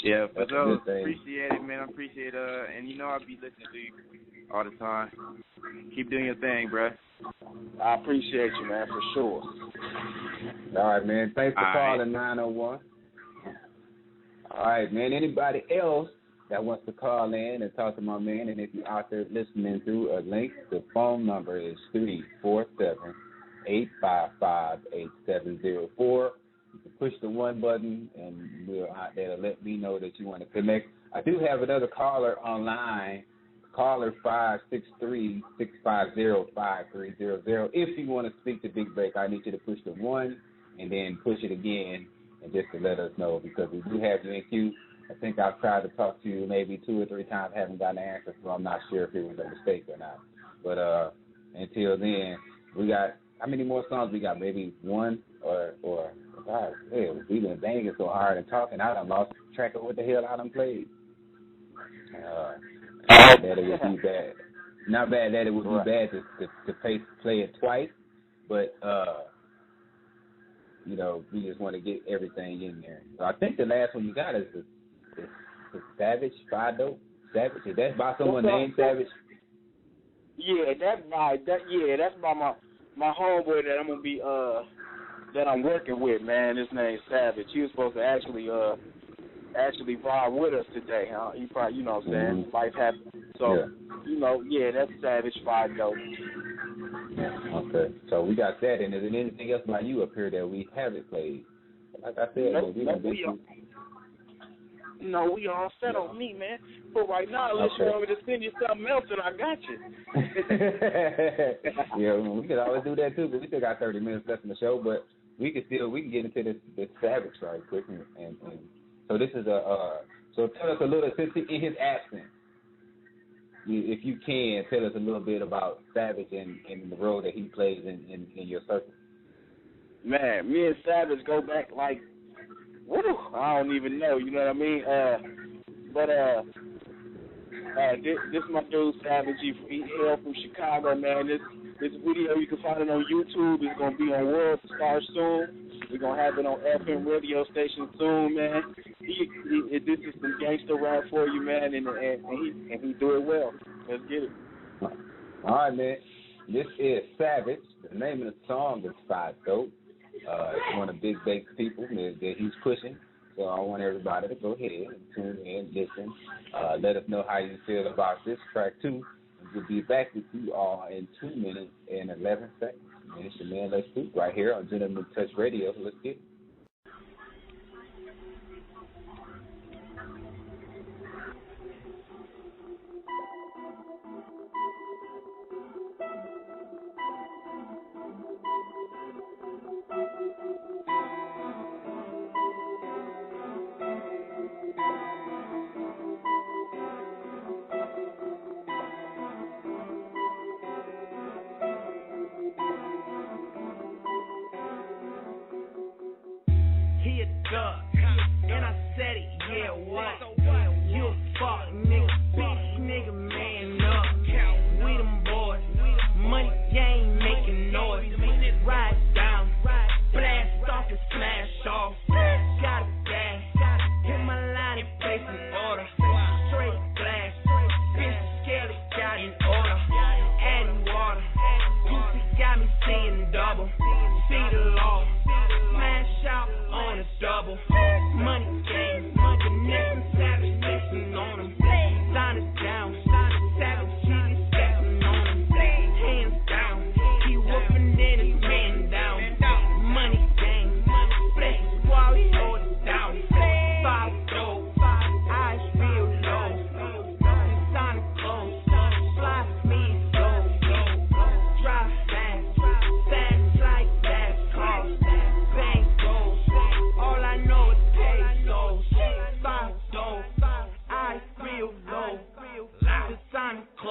Yeah, but appreciate it, man. I appreciate and you know I'll be listening to you all the time. Keep doing your thing, bruh. I appreciate you, man, for sure. All right, man. Thanks for calling 901. All right, man. Anybody else that wants to call in and talk to my man, and if you're out there listening through a link, the phone number is 347-855-8704. You can push the one button, and we're out there to let me know that you want to connect. I do have another caller online, caller 563-650-5300. If you want to speak to Bigbake, I need you to push the one and then push it again, and just to let us know, because we do have you in queue. I think I've tried to talk to you maybe 2 or 3 times, haven't gotten an answer, so I'm not sure if it was a mistake or not. But until then, we got, how many more songs we got? Maybe one or God, hell, we've been banging so hard and talking, I done lost track of what the hell I done played. Not that it would be bad. Not bad that it would be bad to play it twice, but you know, we just want to get everything in there. So I think the last one you got is the Savage, Fido. Savage. Is that by someone named Savage? Yeah, that's by my homeboy that I'm gonna be that I'm working with, man. His name's Savage. He was supposed to actually ride with us today, huh? He probably, you know what I'm saying, life happened. So you know, that's Savage Fido. Okay. So we got that, and is there anything else by you up here that we haven't played? Like I said, we all set on me, man. But right now, unless you want me to send you something else, then I got you. Yeah, we could always do that too, but we still got 30 minutes left in the show. But we can get into this Savage right quick, and so this is so tell us a little, since in his absence, if you can, tell us a little bit about Savage and the role that he plays in your circle. Man, me and Savage go back like, I don't even know, you know what I mean? This my dude Savage. He hail from Chicago, man. This video, you can find it on YouTube. It's gonna be on World Star soon. We're gonna have it on FM radio station soon, man. This is some gangster rap for you, man, and he do it well. Let's get it. All right, man. This is Savage. The name of the song is Fido. It's one of Bigbake's people that he's pushing. So I want everybody to go ahead and tune in, listen. Let us know how you feel about this track too. And we'll be back with you all in 2 minutes and 11 seconds. And it's your man Lexx Coop right here on Gentleman Touch Radio. So let's get it. See the law, smash out on a double.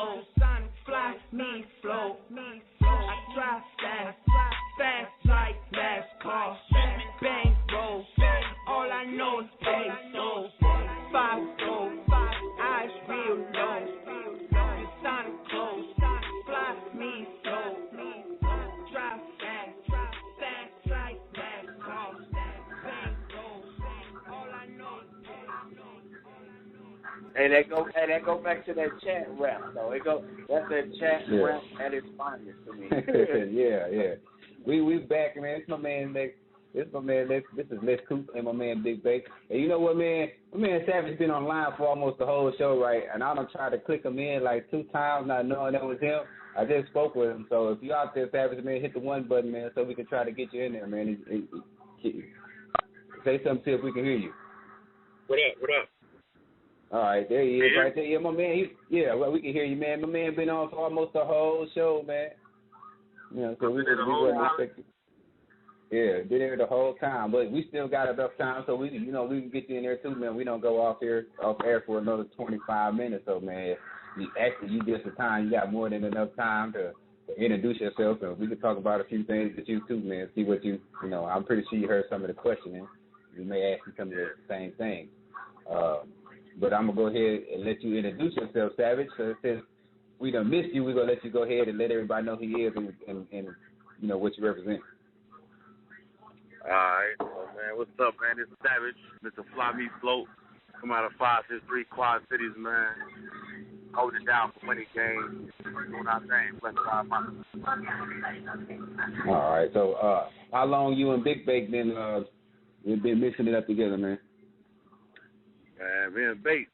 slow. Fly me slow. I drive fast, fast like NASCAR. Bang roll. All I know is peso. 5-4, eyes real low. The sun close. Fly me slow. Drive fast like NASCAR. Bang roll. All I know is peso. Hey, that go back to that chant rap though. That's that chant rap at its finest to me. yeah. We back, man. It's my man Lex. This is Lexx Coop and my man Bigbake. And you know what, man? My man Savage been online for almost the whole show, right? And I done tried to click him in like 2 times, not knowing that was him. I just spoke with him. So if you out there, Savage, man, hit the 1 button, man, so we can try to get you in there, man. Say something, see if we can hear you. What up? All right, there he is, right there. Yeah, my man. Well, we can hear you, man. My man been on for almost the whole show, man. You know, so we wasn't expecting. Yeah, been here the whole time, but we still got enough time, so we can get you in there too, man. We don't go off air for another 25 minutes, so man. You get the time. You got more than enough time to introduce yourself, and we can talk about a few things with you too, man. See what you know. I'm pretty sure you heard some of the questioning. We may ask you some of the same things. But I'm going to go ahead and let you introduce yourself, Savage. So since we done missed you, we're going to let you go ahead and let everybody know who he is and you know, what you represent. All right. Well, man, what's up, man? This is Savage, Mr. Fly Me Float. Come out of 563 Quad Cities, man. Holding it down for money games. Doing our thing. Bless God, man. All right. So how long you and Bigbake been mixing it up together, man? Man, me and Bate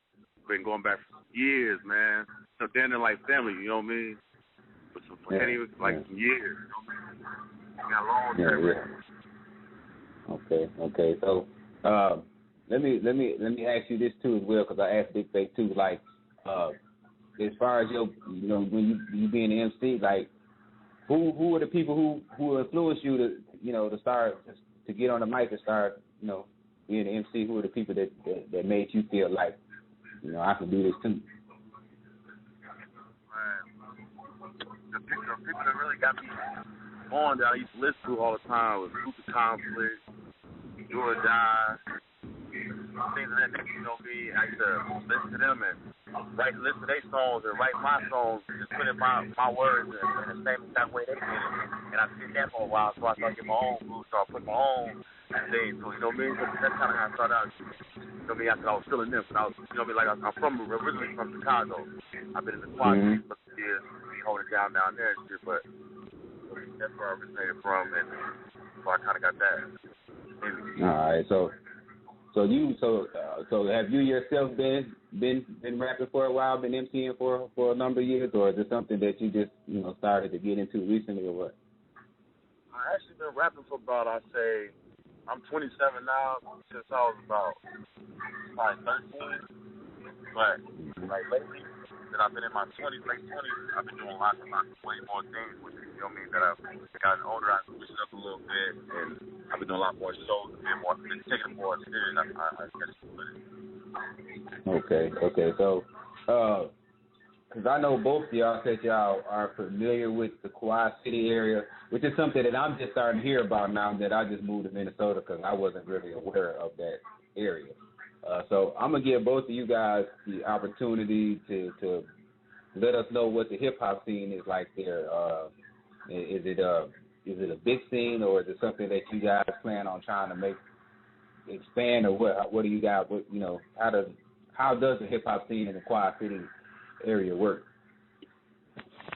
been going back for years, man. So then they're like family, you know what I mean? But some some years, you know what I mean? We got a long time. Okay. So let me ask you this too as well, because I asked Bigbake too. Like, as far as when you being an MC, like, who are the people who influenced you to start to get on the mic and start being an MC? Who are the people that made you feel like, I can do this too? The people that really got me on that I used to listen to all the time was Super Conflict, Do or Die, things of that nature, you know me. I used to listen to them and listen to their songs and write my songs and just put in my words in the same exact way they did it. And I did that for a while, so I started getting my own groove, so I put my own things. So, you know what I mean? So that's kind of how I started out. You know what I mean? After I was feeling them. But I was, you know what I mean? Like, I'm originally from Chicago. I've been in the Quad Cities for years, holding it down there and shit, but that's where I originated from, and so I kind of got that. All right, so have you yourself been rapping for a while, been MCing for a number of years, or is it something that you just started to get into recently, or what? I actually been rapping for about, I'd say, I'm 27 now, since I was about 13, but like lately, that I've been in my 20s, late 20s, I've been doing lots way more things with it, you know what I mean, that I've gotten older, I've switched up a little bit, and I've been doing a lot more shows, been taking it more serious, I guess with it. Okay, so, because I know both of y'all said y'all are familiar with the Quad City area, which is something that I'm just starting to hear about now that I just moved to Minnesota, because I wasn't really aware of that area. So I'm going to give both of you guys the opportunity to let us know what the hip-hop scene is like there. Is it a big scene, or is it something that you guys plan on trying to expand, or what do you guys, how does the hip-hop scene in the Quad City area work?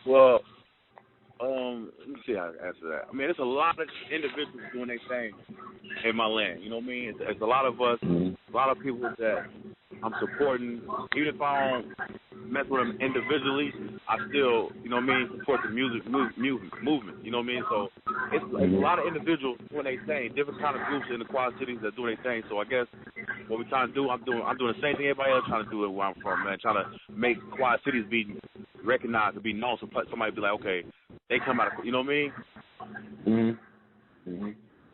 Well, let me see how to answer that. I mean, there's a lot of individuals doing their thing in my land. You know what I mean? It's a lot of us, a lot of people that I'm supporting. Even if I don't mess with them individually, I still, you know what I mean, support the music movement. You know what I mean? So it's a lot of individuals doing their thing, different kind of groups in the Quad Cities that do their thing. So I guess what we're trying to do, I'm doing the same thing everybody else trying to do it where I'm from, man. Trying to make Quad Cities be recognized and be known. So somebody be like, okay, they come out of, you know what I mean?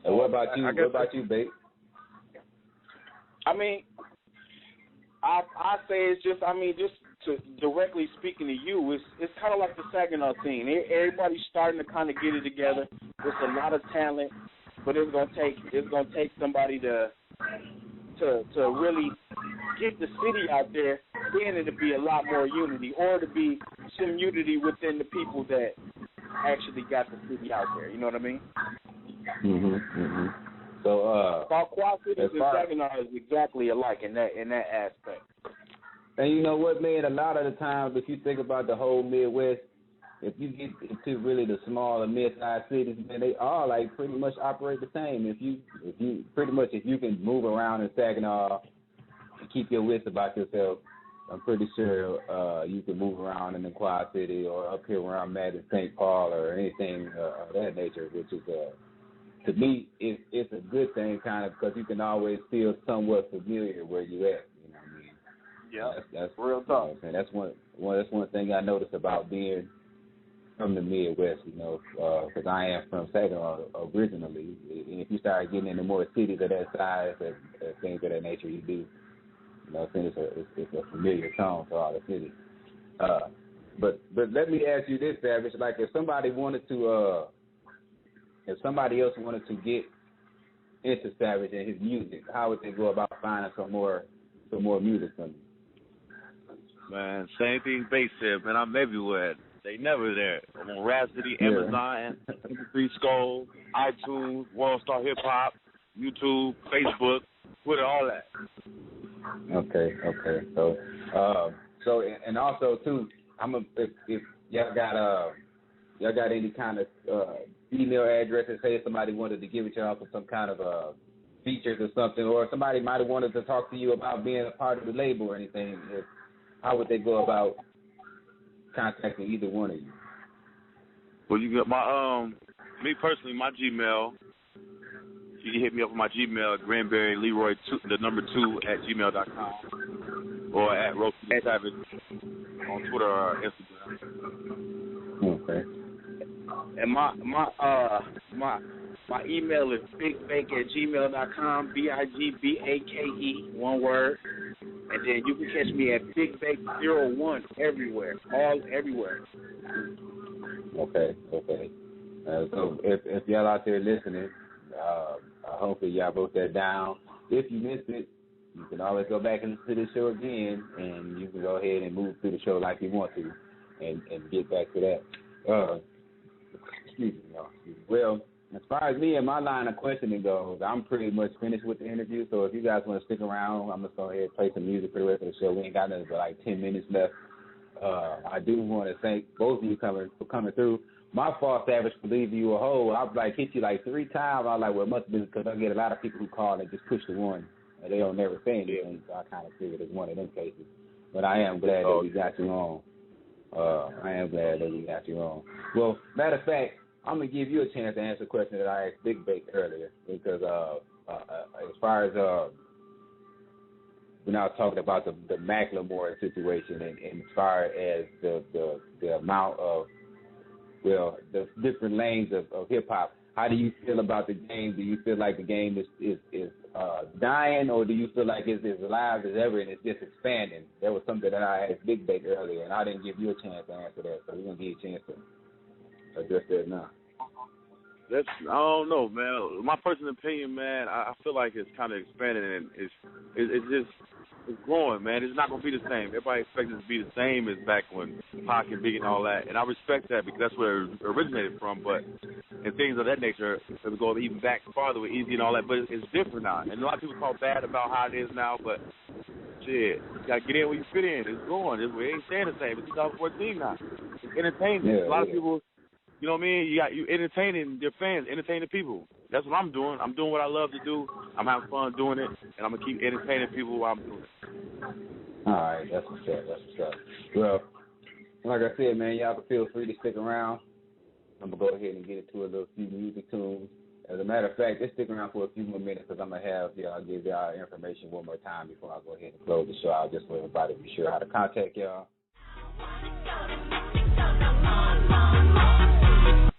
And what about you? What about you, babe? I mean, I say it's just, to directly speaking to you, it's kind of like the Saginaw scene. Everybody's starting to kind of get it together. There's a lot of talent, but it's gonna take somebody to really get the city out there. Then it'll be a lot more unity, or to be some unity within the people that actually got the city out there. You know what I mean? So Quad Cities and Saginaw is exactly alike in that aspect. And you know what, man? A lot of the times, if you think about the whole Midwest, if you get into really the smaller mid-sized cities, man, they all like pretty much operate the same. If you can move around in Saginaw and keep your wits about yourself, I'm pretty sure you can move around in the Quad City or up here around Madison, St. Paul, or anything of that nature, which is to me, it's a good thing, kind of, because you can always feel somewhat familiar where you at. You know what I mean? Yeah, that's real talk. And that's one thing I noticed about being from the Midwest. You know, because I am from Saginaw originally, and if you start getting into more cities of that size and things of that nature, you do. You know, I think it's a familiar tone to all the cities. But let me ask you this, Savage. Like, if somebody else wanted to get into Savage and his music, how would they go about finding some more music from you? Man, same thing Bass said, man. I'm everywhere. They never there. I'm on Rhapsody, Amazon, MP3 Skull, iTunes, World Star Hip Hop, YouTube, Facebook, Twitter, all that. Okay. So and also too, if y'all got any kind of email addresses, say if somebody wanted to give it to y'all for some kind of features or something, or somebody might have wanted to talk to you about being a part of the label or anything, how would they go about contacting either one of you? Well, you got my me personally, my Gmail. You can hit me up on my Gmail, Granberry Leroy 2, the number 2 at gmail.com, or at Roski Savage on Twitter or Instagram. Okay. And my email is bigbake@gmail.com, BIGBAKE, one word. And then you can catch me at Bigbake01 everywhere, everywhere. Okay. So if y'all out there listening, hopefully y'all wrote that down. If you missed it, you can always go back and listen to the show again, and you can go ahead and move through the show like you want to, and get back to that. Excuse me, y'all. Well, as far as me and my line of questioning goes, I'm pretty much finished with the interview. So if you guys want to stick around, I'm just going to go ahead and play some music for the rest of the show. We ain't got nothing but like 10 minutes left. I do want to thank both of you for coming through. My fault, Savage, for leaving you a hole. I've hit you 3 times. I was like, well, it must be because I get a lot of people who call and just push the one, and they don't never say anything. So I kind of figured it's one of them cases. But I am glad that we got you on. Well, matter of fact, I'm going to give you a chance to answer a question that I asked Bigbake earlier, because as far as we're now talking about the Macklemore situation, and as far as the amount of, well, the different lanes of hip-hop, how do you feel about the game? Do you feel like the game is dying, or do you feel like it's as alive as ever and it's just expanding? That was something that I asked Bigbake earlier, and I didn't give you a chance to answer that, so we're going to give you a chance to address that now. I don't know, man. My personal opinion, man, I feel like it's kind of expanding, and it's growing, man. It's not going to be the same. Everybody expects it to be the same as back when Pac and Big and all that, and I respect that because that's where it originated from, but and things of that nature, it would go even back farther with Easy and all that, but it's different now. And a lot of people talk bad about how it is now, but shit, you got to get in where you fit in. It's growing. It ain't staying the same. It's 2014 now. It's entertainment. Yeah, a lot of people... You know what I mean? You entertaining your fans, entertaining people. That's what I'm doing. I'm doing what I love to do. I'm having fun doing it, and I'm going to keep entertaining people while I'm doing it. All right, that's what's up. Well, like I said, man, y'all can feel free to stick around. I'm going to go ahead and get into a little few music tunes. As a matter of fact, just stick around for a few more minutes because I'm going to have y'all give y'all information one more time before I go ahead and close the show out, just so everybody be sure how to contact y'all.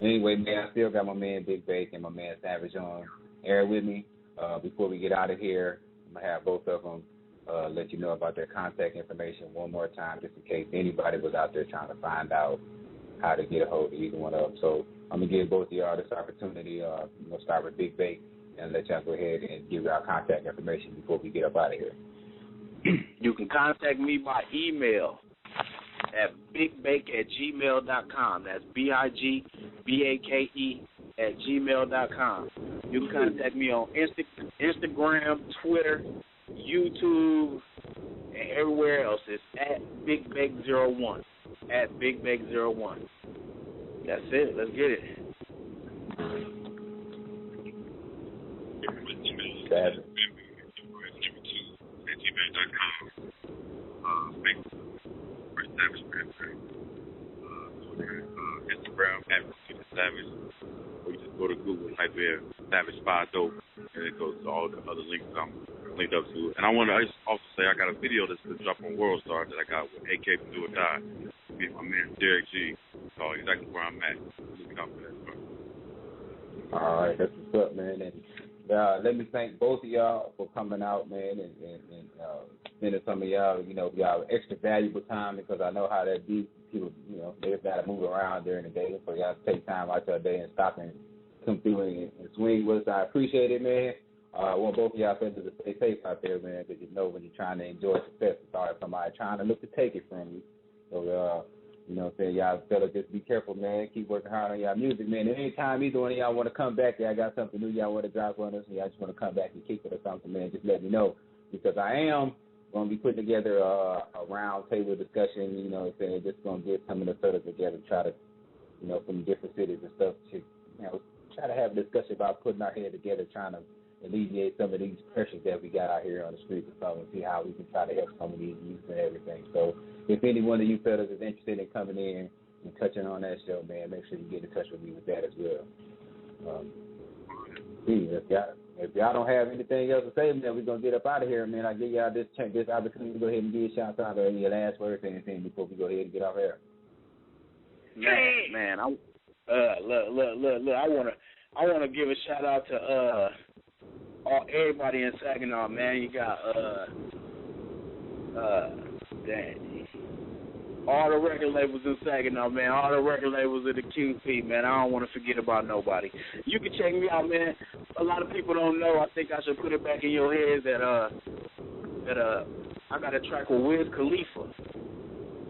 Anyway, man, I still got my man Bigbake and my man Savage on air with me. Before we get out of here, I'm going to have both of them let you know about their contact information one more time, just in case anybody was out there trying to find out how to get a hold of either one of them. So I'm going to give both of y'all this opportunity. We'll start with Bigbake and let y'all go ahead and give y'all contact information before we get up out of here. You can contact me by email at bigbake@gmail.com. That's bigbake@gmail.com. You can contact me on Instagram, Twitter, YouTube, and everywhere else. It's at Bigbake01. At Bigbake01. That's it. Let's get it. Instagram at Savage, or you just go to Google, type in Savage 5 Dope, and it goes to all the other links I'm linked up to. And I want to also say I got a video that's going to drop on World Star that I got with AK from Do or Die. Me and my man Derek G. So exactly where I'm at. Look out for that, bro. All right, that's what's up, man. And let me thank both of y'all for coming out, man, and spending some of y'all, y'all extra valuable time, because I know how that be. People, they've got to move around during the day, so y'all take time out your day and stop and come through and swing with us. I appreciate it, man. I want both of y'all to stay safe out there, man, because when you're trying to enjoy success, it's always somebody trying to look to take it from you. So, y'all fellas, just be careful, man. Keep working hard on y'all music, man. And anytime either one of y'all want to come back, y'all got something new y'all want to drop on us, and y'all just want to come back and kick it or something, man, just let me know, because I am going to be putting together a round table discussion, just going to get some of the fellas together, try to, from different cities and stuff, to, try to have a discussion about putting our head together, trying to alleviate some of these pressures that we got out here on the streets and stuff, and see how we can try to help some of these youth and everything. So if any one of you fellas is interested in coming in and touching on that show, man, make sure you get in touch with me with that as well. If y'all don't have anything else to say, man, we're going to get up out of here, man. I give y'all this opportunity to go ahead and give a shout out or any last words or anything before we go ahead and get off air. Man, look, I want to give a shout out to everybody in Saginaw, man. You got all the record labels in Saginaw, man. All the record labels in the QP, man. I don't want to forget about nobody. You can check me out, man. A lot of people don't know. I think I should put it back in your head that I got a track with Wiz Khalifa.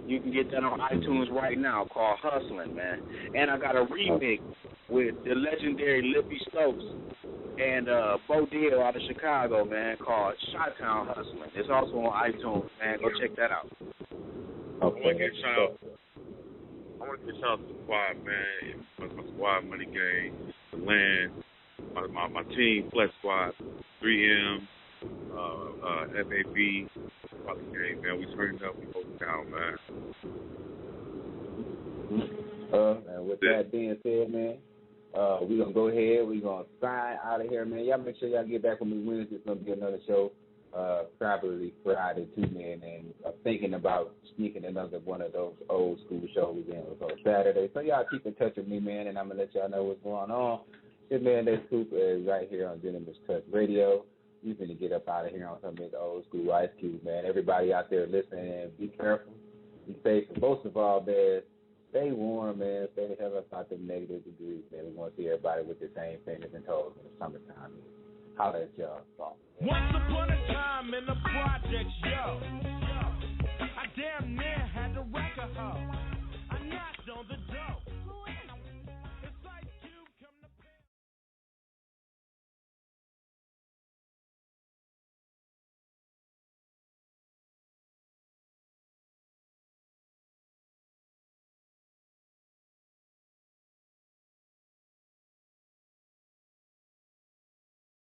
You can get that on iTunes right now called Hustlin', man. And I got a remix with the legendary Lippy Stokes and Bo Deal out of Chicago, man, called Chi-Town Hustlin'. It's also on iTunes, man. Go check that out. Okay. I want to give a shout out to the squad, man. My squad, Money Gang, The Land, my team, Flex Squad, 3M, FAB, Money Gang, man. We turned up, we hold it down, man. And with that being said, man, we're going to go ahead. We're going to sign out of here, man. Y'all make sure y'all get back with me Wednesday. It's going to be another show. Probably Friday too, man, and I'm thinking about sneaking another one of those old school shows in on Saturday. So y'all keep in touch with me, man, and I'm gonna let y'all know what's going on. This man, Lexx Coop, is right here on Gentleman's Touch Radio. You're gonna get up out of here on some of this old school Ice Cube, man. Everybody out there listening, be careful, be safe, and most of all, man, stay warm, man. Stay the hell up out the negative degrees, man. We want to see everybody with the same thing that's been told in the summertime. Holla at y'all. Once upon a time in the projects, yo, I damn near had to wreck a hoe. I knocked